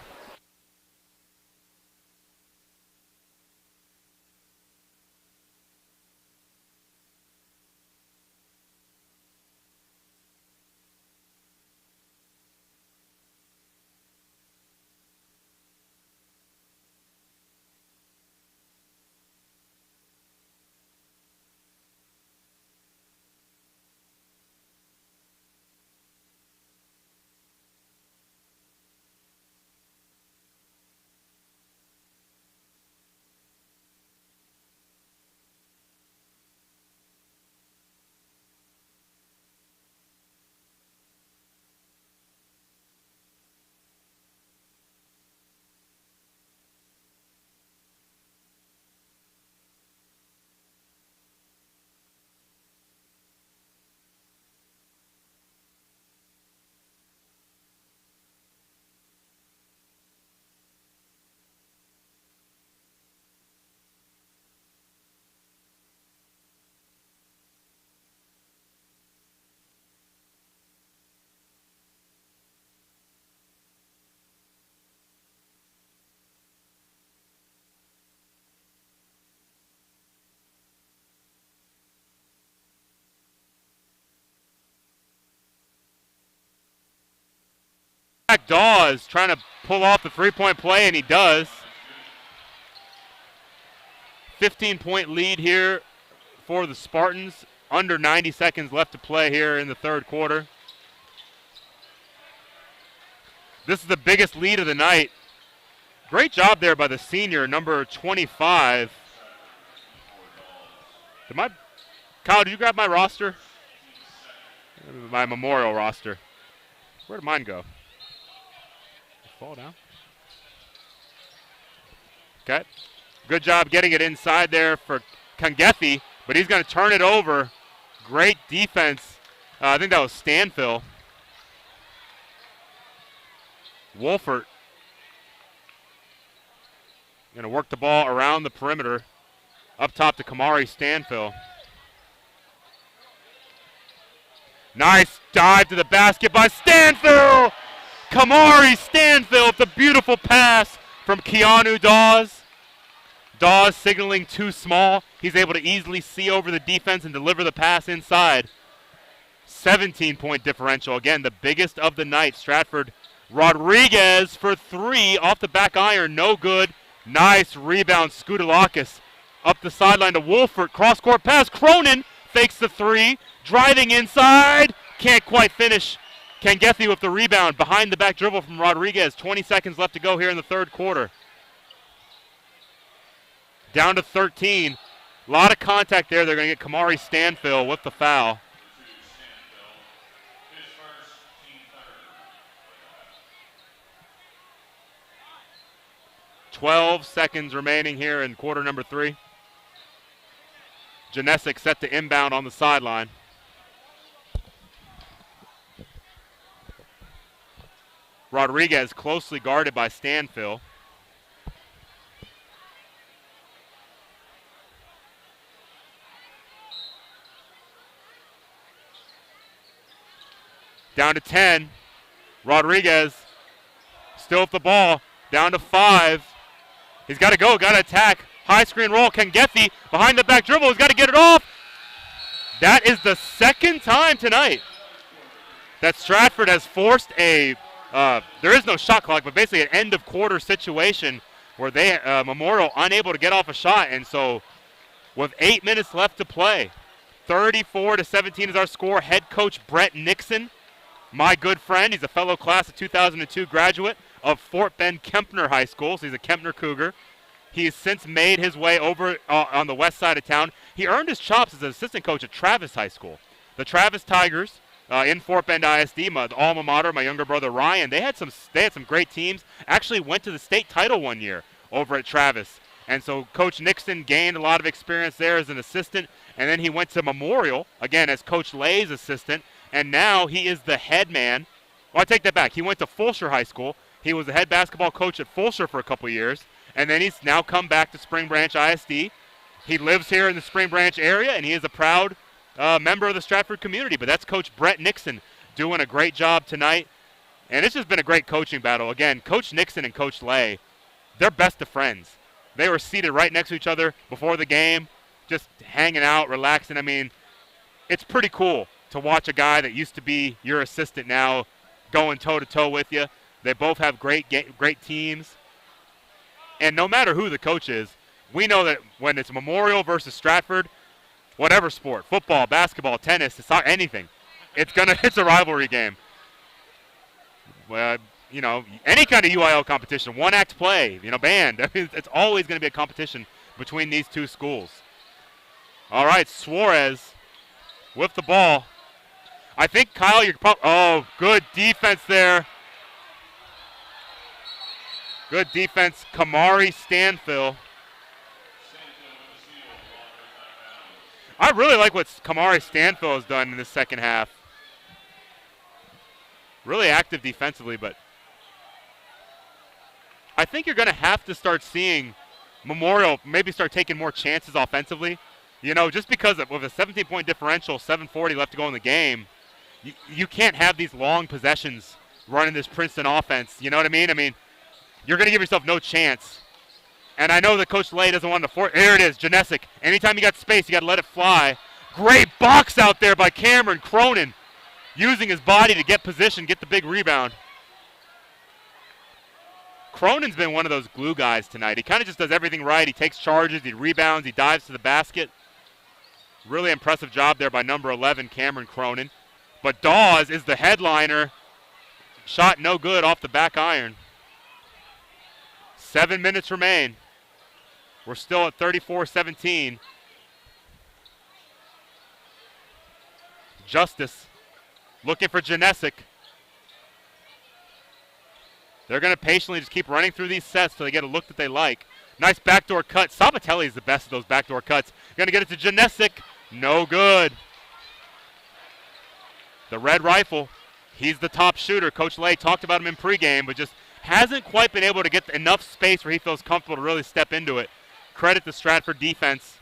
Dawes trying to pull off the three-point play, and he does. 15-point lead here for the Spartans. Under 90 seconds left to play here in the third quarter. This is the biggest lead of the night. Great job there by the senior, number 25. Kyle, did you grab my roster? My Memorial roster. Where did mine go? Fall down. Okay. Good job getting it inside there for Kangethi, but he's going to turn it over. Great defense. I think that was Stanfill. Wolfert going to work the ball around the perimeter. Up top to Kamari Stanfill. Nice dive to the basket by Stanfill! Kamari Stanfill with the beautiful pass from Keanu Dawes. Dawes signaling too small. He's able to easily see over the defense and deliver the pass inside. 17-point differential. Again, the biggest of the night. Stratford Rodriguez for three off the back iron. No good. Nice rebound. Skoutalakis up the sideline to Wolfert. Cross-court pass. Cronin fakes the three. Driving inside. Can't quite finish. Kangethi with the rebound. Behind the back dribble from Rodriguez. 20 seconds left to go here in the third quarter. Down to 13. A lot of contact there. They're going to get Kamari Stanfill with the foul. .12 seconds remaining here in quarter number 3. Janesic set to inbound on the sideline. Rodriguez closely guarded by Stanfill. Down to 10. Rodriguez still with the ball. Down to 5. He's got to go, got to attack. High screen roll. Kangethi behind the back dribble. He's got to get it off. That is the second time tonight that Stratford has forced a, there is no shot clock, but basically an end of quarter situation where they, Memorial unable to get off a shot. And so with 8 minutes left to play, 34-17 is our score. Head coach Brett Nixon, my good friend. He's a fellow class of 2002 graduate of Fort Bend Kempner High School, so he's a Kempner Cougar. He has since made his way over on the west side of town. He earned his chops as an assistant coach at Travis High School. The Travis Tigers in Fort Bend ISD, the alma mater, my younger brother Ryan, they had some great teams. Actually went to the state title one year over at Travis. And so Coach Nixon gained a lot of experience there as an assistant, and then he went to Memorial, again, as Coach Lay's assistant, and now he is the head man. Well, I take that back. He went to Fulshire High School. He was the head basketball coach at Fulshire for a couple years, and then he's now come back to Spring Branch ISD. He lives here in the Spring Branch area, and he is a proud member of the Stratford community. But that's Coach Brett Nixon doing a great job tonight. And it's just been a great coaching battle. Again, Coach Nixon and Coach Lay, they're best of friends. They were seated right next to each other before the game, just hanging out, relaxing. I mean, it's pretty cool to watch a guy that used to be your assistant now going toe-to-toe with you. They both have great teams. And no matter who the coach is, we know that when it's Memorial versus Stratford, whatever sport, football, basketball, tennis, it's not anything. It's a rivalry game. Well, any kind of UIL competition, one-act play, band. I mean, it's always going to be a competition between these two schools. All right, Suarez with the ball. I think, Kyle, good defense there. Good defense, Kamari Stanfill. I really like what Kamari Stanfill has done in the second half. Really active defensively, but I think you're going to have to start seeing Memorial maybe start taking more chances offensively. Just because with a 17-point differential, 7:40 left to go in the game, you can't have these long possessions running this Princeton offense. You know what I mean? I mean, you're going to give yourself no chance. And I know that Coach Lay doesn't want to force. There it is, Janesic. Anytime you got space, you got to let it fly. Great box out there by Cameron Cronin, using his body to get position, get the big rebound. Cronin's been one of those glue guys tonight. He kind of just does everything right. He takes charges, he rebounds, he dives to the basket. Really impressive job there by number 11, Cameron Cronin. But Dawes is the headliner. Shot no good off the back iron. 7 minutes remain. We're still at 34-17. Justice looking for Janesic. They're going to patiently just keep running through these sets till they get a look that they like. Nice backdoor cut. Sabatelli is the best of those backdoor cuts. Going to get it to Janesic. No good. The red rifle. He's the top shooter. Coach Lay talked about him in pregame, but just hasn't quite been able to get enough space where he feels comfortable to really step into it. Credit the Stratford defense.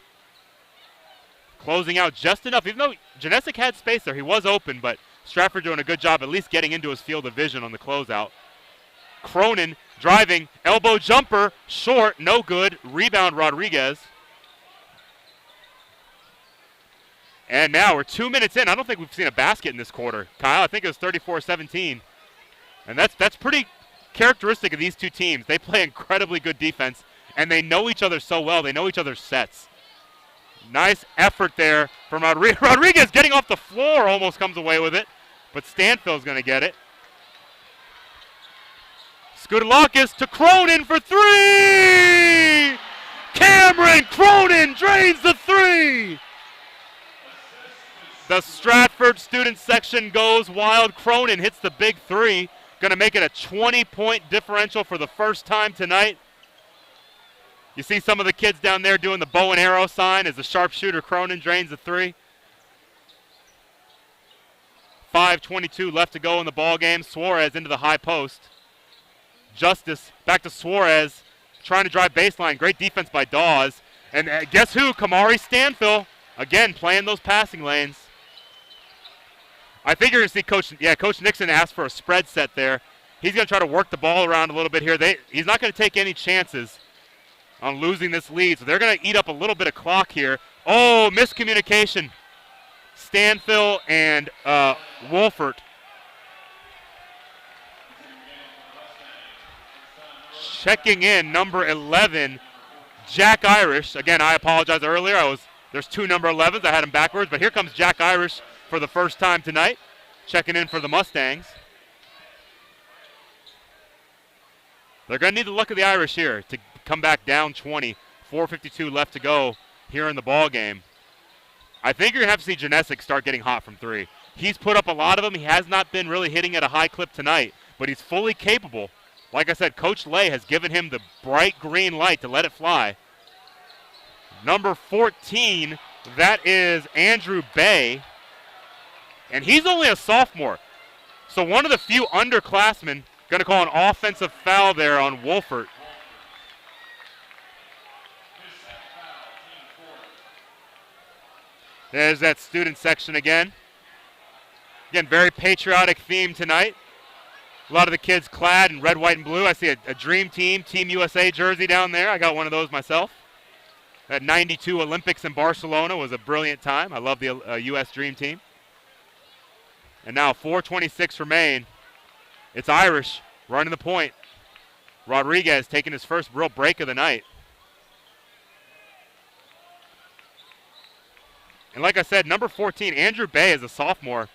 Closing out just enough. Even though Janesic had space there, he was open, but Stratford doing a good job at least getting into his field of vision on the closeout. Cronin driving, elbow jumper, short, no good. Rebound Rodriguez. And now we're 2 minutes in. I don't think we've seen a basket in this quarter, Kyle. I think it was 34-17. And that's pretty characteristic of these two teams. They play incredibly good defense, and they know each other so well. They know each other's sets. Nice effort there from Rodriguez. Rodriguez getting off the floor, almost comes away with it, but Stanfield's going to get it. Skudalakis to Cronin for three! Cameron Cronin drains the three! The Stratford student section goes wild. Cronin hits the big three. Going to make it a 20-point differential for the first time tonight. You see some of the kids down there doing the bow and arrow sign as the sharpshooter Cronin drains the three. 5:22 left to go in the ball game. Suarez into the high post. Justice back to Suarez, trying to drive baseline. Great defense by Dawes. And guess who? Kamari Stanfield, again, playing those passing lanes. I think you're going to see Coach Nixon asked for a spread set there. He's going to try to work the ball around a little bit here. He's not going to take any chances on losing this lead, so they're going to eat up a little bit of clock here. Oh, miscommunication. Stanfield and Wolfert. Checking in, number 11, Jack Irish. Again, I apologize earlier. There's two number 11s. I had them backwards, but here comes Jack Irish for the first time tonight, checking in for the Mustangs. They're going to need the luck of the Irish here to come back down 20. 4:52 left to go here in the ball game. I think you're going to have to see Janesic start getting hot from three. He's put up a lot of them. He has not been really hitting at a high clip tonight, but he's fully capable. Like I said, Coach Lay has given him the bright green light to let it fly. Number 14, that is Andrew Bay. And he's only a sophomore. So one of the few underclassmen going to call an offensive foul there on Wolfert. There's that student section again. Again, very patriotic theme tonight. A lot of the kids clad in red, white, and blue. I see a Dream Team, Team USA jersey down there. I got one of those myself. That 92 Olympics in Barcelona was a brilliant time. I love the U.S. Dream Team. And now 4:26 remain. It's Irish running the point. Rodriguez taking his first real break of the night. And like I said, number 14, Andrew Bay is a sophomore.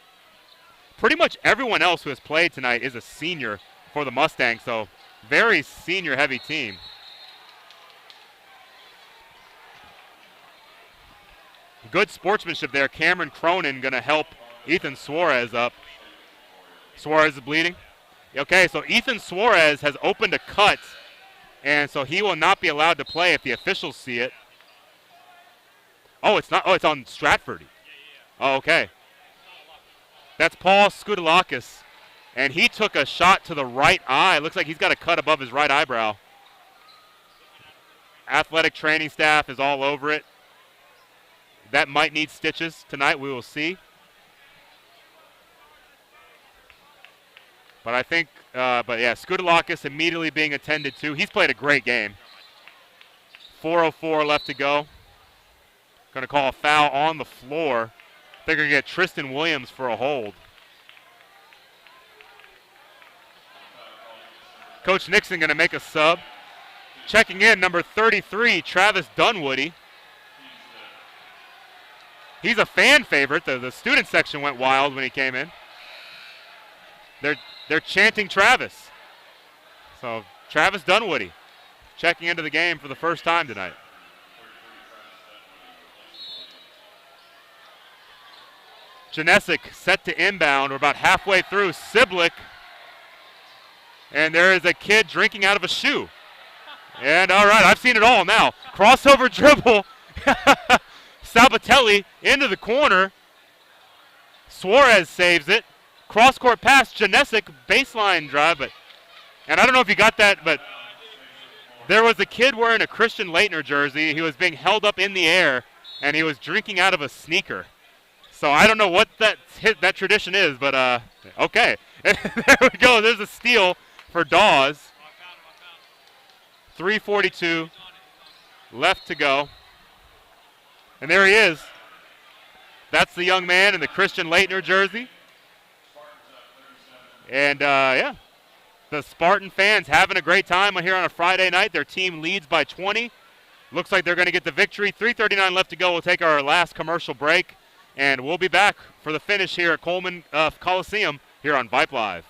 Pretty much everyone else who has played tonight is a senior for the Mustangs, so very senior-heavy team. Good sportsmanship there. Cameron Cronin going to help Ethan Suarez up. Suarez is bleeding. Okay, so Ethan Suarez has opened a cut, and so he will not be allowed to play if the officials see it. Oh, it's not. Oh, it's on Stratford. Oh, okay. That's Paul Skudalakis, and he took a shot to the right eye. Looks like he's got a cut above his right eyebrow. Athletic training staff is all over it. That might need stitches tonight. We will see. But I think, Skudalakis immediately being attended to. He's played a great game. 4:04 left to go. Going to call a foul on the floor. They're going to get Tristan Williams for a hold. Coach Nixon going to make a sub. Checking in, number 33, Travis Dunwoody. He's a fan favorite. The student section went wild when he came in. They're chanting Travis. So Travis Dunwoody checking into the game for the first time tonight. Janesic set to inbound. We're about halfway through. Siblick. And there is a kid drinking out of a shoe. And all right, I've seen it all now. Crossover dribble. Sabatelli into the corner. Suarez saves it. Cross-court pass. Janesic baseline drive. And I don't know if you got that, but there was a kid wearing a Christian Leitner jersey. He was being held up in the air, and he was drinking out of a sneaker. So I don't know what that tradition is, but okay. And there we go. There's a steal for Dawes. 3:42 left to go. And there he is. That's the young man in the Christian Leitner jersey. And, yeah, the Spartan fans having a great time here on a Friday night. Their team leads by 20. Looks like they're going to get the victory. 3:39 left to go. We'll take our last commercial break. And we'll be back for the finish here at Coleman Coliseum here on Vype Live.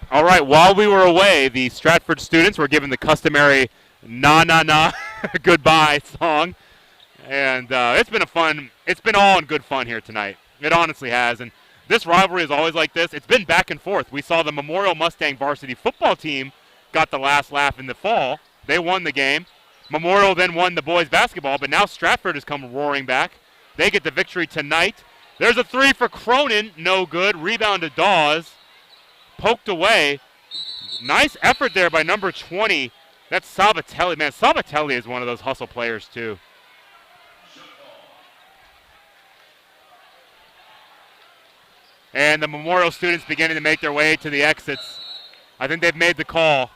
All right, while we were away, the Stratford students were given the customary na-na-na goodbye song. And it's been all in good fun here tonight. It honestly has. And this rivalry is always like this. It's been back and forth. We saw the Memorial Mustang varsity football team got the last laugh in the fall. They won the game. Memorial then won the boys basketball, but now Stratford has come roaring back. They get the victory tonight. There's a three for Cronin, no good. Rebound to Dawes. Poked away. Nice effort there by number 20. That's Sabatelli. Man, Sabatelli is one of those hustle players too. And the Memorial students beginning to make their way to the exits. I think they've made the call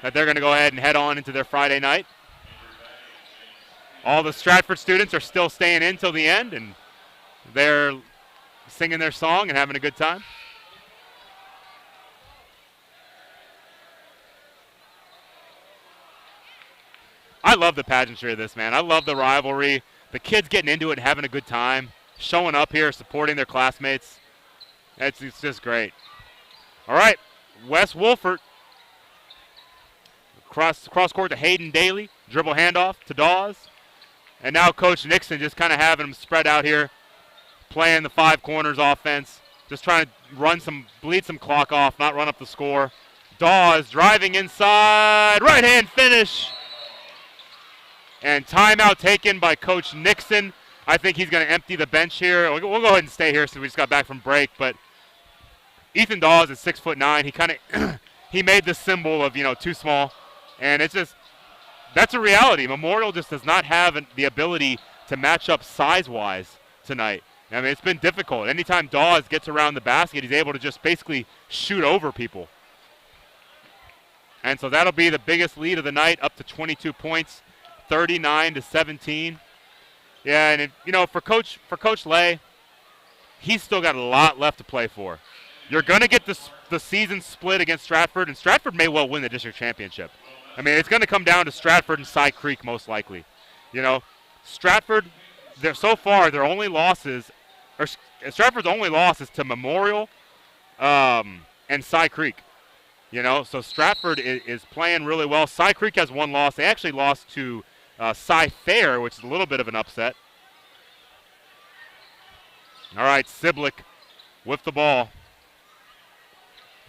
that they're going to go ahead and head on into their Friday night. All the Stratford students are still staying in till the end, and they're singing their song and having a good time. I love the pageantry of this, man. I love the rivalry. The kids getting into it and having a good time, showing up here, supporting their classmates. It's just great. All right, Wes Wolfert. Cross court to Hayden Daly. Dribble handoff to Dawes. And now Coach Nixon just kind of having them spread out here, playing the five corners offense, just trying to bleed some clock off, not run up the score. Dawes driving inside, right hand finish. And timeout taken by Coach Nixon. I think he's going to empty the bench here. We'll go ahead and stay here since we just got back from break. But Ethan Dawes is 6'9". He kind of he made the symbol of too small, and it's just that's a reality. Memorial just does not have the ability to match up size-wise tonight. I mean, it's been difficult. Anytime Dawes gets around the basket, he's able to just basically shoot over people. And so that'll be the biggest lead of the night, up to 22 points. 39-17. Yeah, and for Coach Lay, he's still got a lot left to play for. You're going to get the season split against Stratford, and Stratford may well win the district championship. I mean, it's going to come down to Stratford and Cy Creek most likely. Stratford, so far their only losses, or Stratford's only loss is to Memorial and Cy Creek. So Stratford is playing really well. Cy Creek has one loss. They actually lost to Cy Fair, which is a little bit of an upset. All right, Siblick with the ball.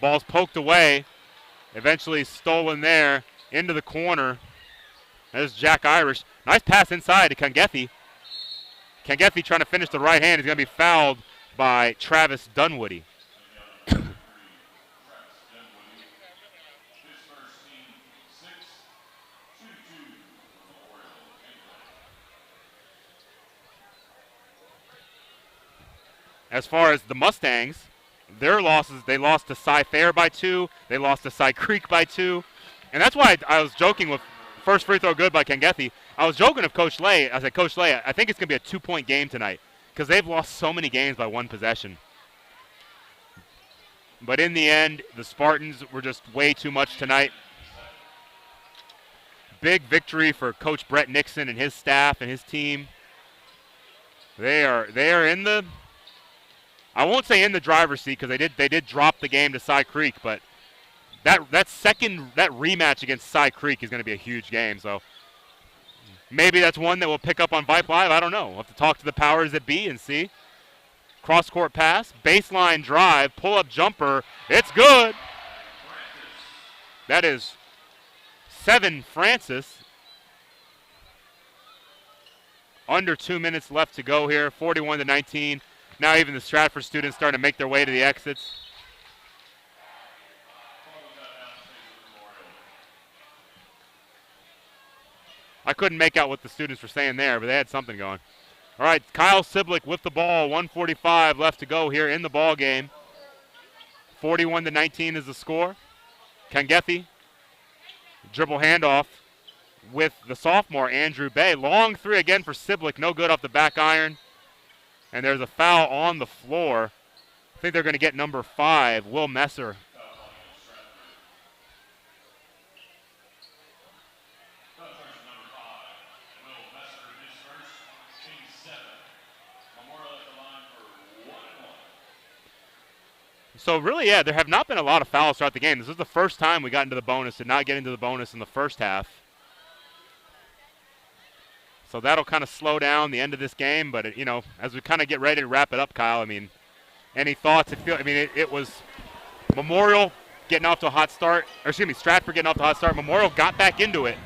Ball's poked away. Eventually stolen there into the corner. There's Jack Irish. Nice pass inside to Kangethi. Kangethi trying to finish the right hand. He's going to be fouled by Travis Dunwoody. As far as the Mustangs, their losses, they lost to Cy Fair by 2. They lost to Cy Creek by 2. And that's why I was joking with first free throw good by Kangethi. I was joking with Coach Lay. I said, Coach Lay, I think it's going to be a 2-point game tonight because they've lost so many games by 1 possession. But in the end, the Spartans were just way too much tonight. Big victory for Coach Brett Nixon and his staff and his team. They are in the, I won't say in the driver's seat because they did drop the game to Cy Creek, but that rematch against Cy Creek is going to be a huge game. So maybe that's one that we'll pick up on Vype Live. I don't know. We'll have to talk to the powers that be and see. Cross-court pass, baseline drive, pull-up jumper. It's good. That is 7 Francis. Under 2 minutes left to go here, 41-19. Now even the Stratford students starting to make their way to the exits. I couldn't make out what the students were saying there, but they had something going. All right, Kyle Siblick with the ball, 1:45 left to go here in the ball game. 41-19 is the score. Kangethi, dribble handoff with the sophomore, Andrew Bay. Long three again for Siblick, no good off the back iron. And there's a foul on the floor. I think they're going to get number 5, Will Messer. So really, yeah, there have not been a lot of fouls throughout the game. This is the first time we got into the bonus and not get into the bonus in the first half. So that'll kind of slow down the end of this game. But, as we kind of get ready to wrap it up, Kyle, any thoughts? It was Memorial getting off to a hot start. Stratford getting off to a hot start. Memorial got back into it.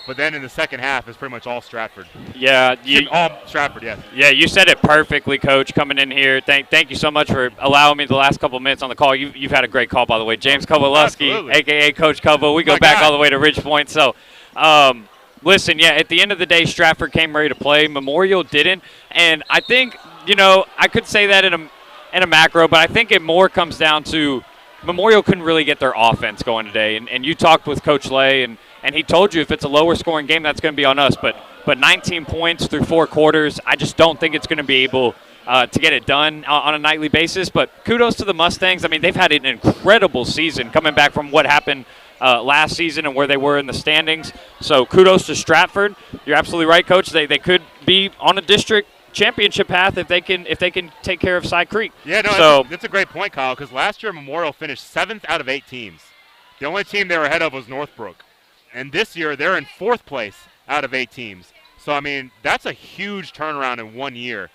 But then in the second half, it's pretty much all Stratford. Yeah. All Stratford, yes. Yeah, you said it perfectly, Coach, coming in here. Thank you so much for allowing me the last couple minutes on the call. You've had a great call, by the way. James Kowalewski, a.k.a. Coach Kovo. We go back all the way to Ridge Point. So, listen, at the end of the day, Stratford came ready to play. Memorial didn't. And I think, I could say that in a macro, but I think it more comes down to Memorial couldn't really get their offense going today. And you talked with Coach Lay, and he told you if it's a lower scoring game, that's going to be on us. But 19 points through 4 quarters, I just don't think it's going to be able to get it done on a nightly basis. But kudos to the Mustangs. They've had an incredible season coming back from what happened last season and where they were in the standings. So kudos to Stratford. You're absolutely right, Coach. They could be on a district championship path if they can take care of Cy Creek. Yeah, no, that's a great point, Kyle, because last year Memorial finished 7th out of 8 teams. The only team they were ahead of was Northbrook. And this year, they're in 4th place out of 8 teams. So, that's a huge turnaround in 1 year.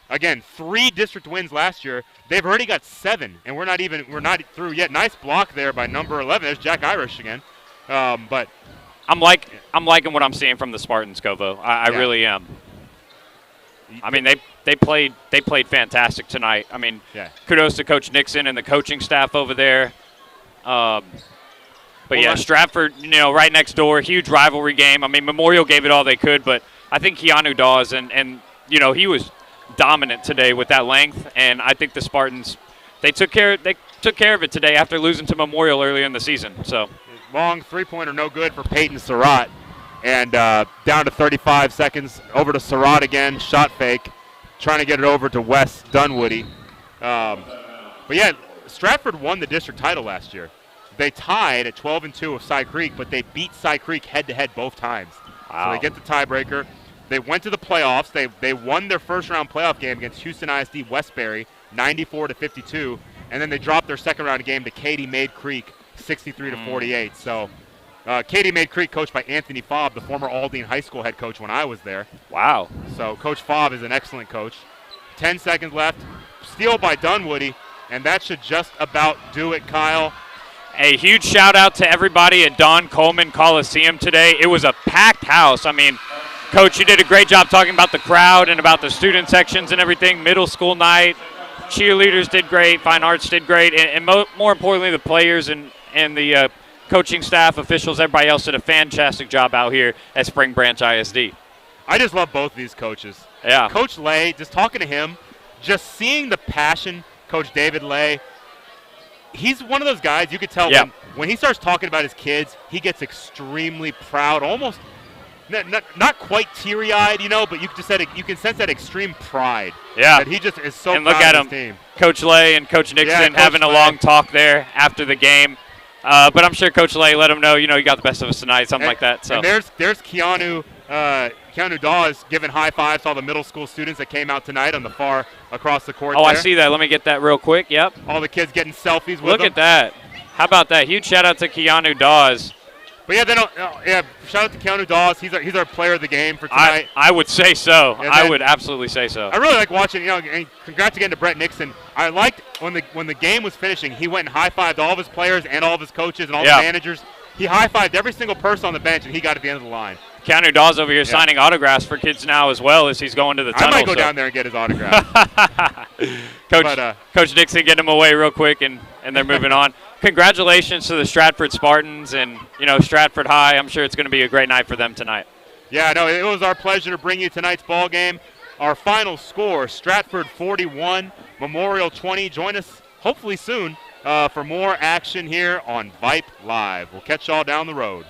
Again, 3 district wins last year. They've already got 7, and we're not through yet. Nice block there by number 11. There's Jack Irish again. But I'm liking what I'm seeing from the Spartans, Kovo. I really am. They played fantastic tonight. Kudos to Coach Nixon and the coaching staff over there. Stratford, right next door, huge rivalry game. Memorial gave it all they could, but I think Keanu Dawes and he was dominant today with that length, and I think the Spartans they took care of it today after losing to Memorial earlier in the season. So long 3-pointer, no good for Peyton Surratt, and down to 35 seconds. Over to Surratt again, shot fake, trying to get it over to Wes Dunwoody. Stratford won the district title last year. They tied at 12-2 with Cy Creek, but they beat Cy Creek head-to-head both times. Wow. So they get the tiebreaker. They went to the playoffs. They won their first-round playoff game against Houston ISD Westbury, 94-52, and then they dropped their second-round game to Katy Maid Creek, 63-48. So Katy Maid Creek, coached by Anthony Fobb, the former Aldine High School head coach when I was there. Wow. So Coach Fobb is an excellent coach. 10 seconds left. Steal by Dunwoody, and that should just about do it, Kyle. A huge shout out to everybody at Don Coleman Coliseum today. It was a packed house. I mean, Coach, you did a great job talking about the crowd and about the student sections and everything. Middle school night, cheerleaders did great, fine arts did great, and more importantly, the players and the coaching staff, officials, everybody else did a fantastic job out here at Spring Branch ISD. I just love both of these coaches. Yeah. Coach Lay, just talking to him, just seeing the passion, Coach David Lay, he's one of those guys you could tell when he starts talking about his kids, he gets extremely proud, almost not quite teary-eyed, but you can sense that extreme pride. Yeah. That he just is so and look proud at of him, his team. Coach Lay and Coach Nixon having a long talk there after the game. But I'm sure Coach Lay let him know, you got the best of us tonight, something like that. So. And there's Keanu Dawes giving high fives to all the middle school students that came out tonight on the far across the court. Oh, there. I see that. Let me get that real quick. Yep. All the kids getting selfies with Look them. at that. How about that? Huge shout out to Keanu Dawes. But shout out to Keanu Dawes. He's our player of the game for tonight. I would say so. And I would absolutely say so. I really like watching. And congrats again to Brett Nixon. I liked when the game was finishing, he went and high-fived all of his players and all of his coaches and all the managers. He high-fived every single person on the bench, and he got at the end of the line. Keanu Dawes over here signing autographs for kids now as well as he's going to the tunnel. I might go down there and get his autograph. Coach Nixon getting him away real quick, and they're moving on. Congratulations to the Stratford Spartans and, Stratford High. I'm sure it's going to be a great night for them tonight. Yeah, no, it was our pleasure to bring you tonight's ball game. Our final score, Stratford 41, Memorial 20. Join us hopefully soon for more action here on Vype Live. We'll catch y'all down the road.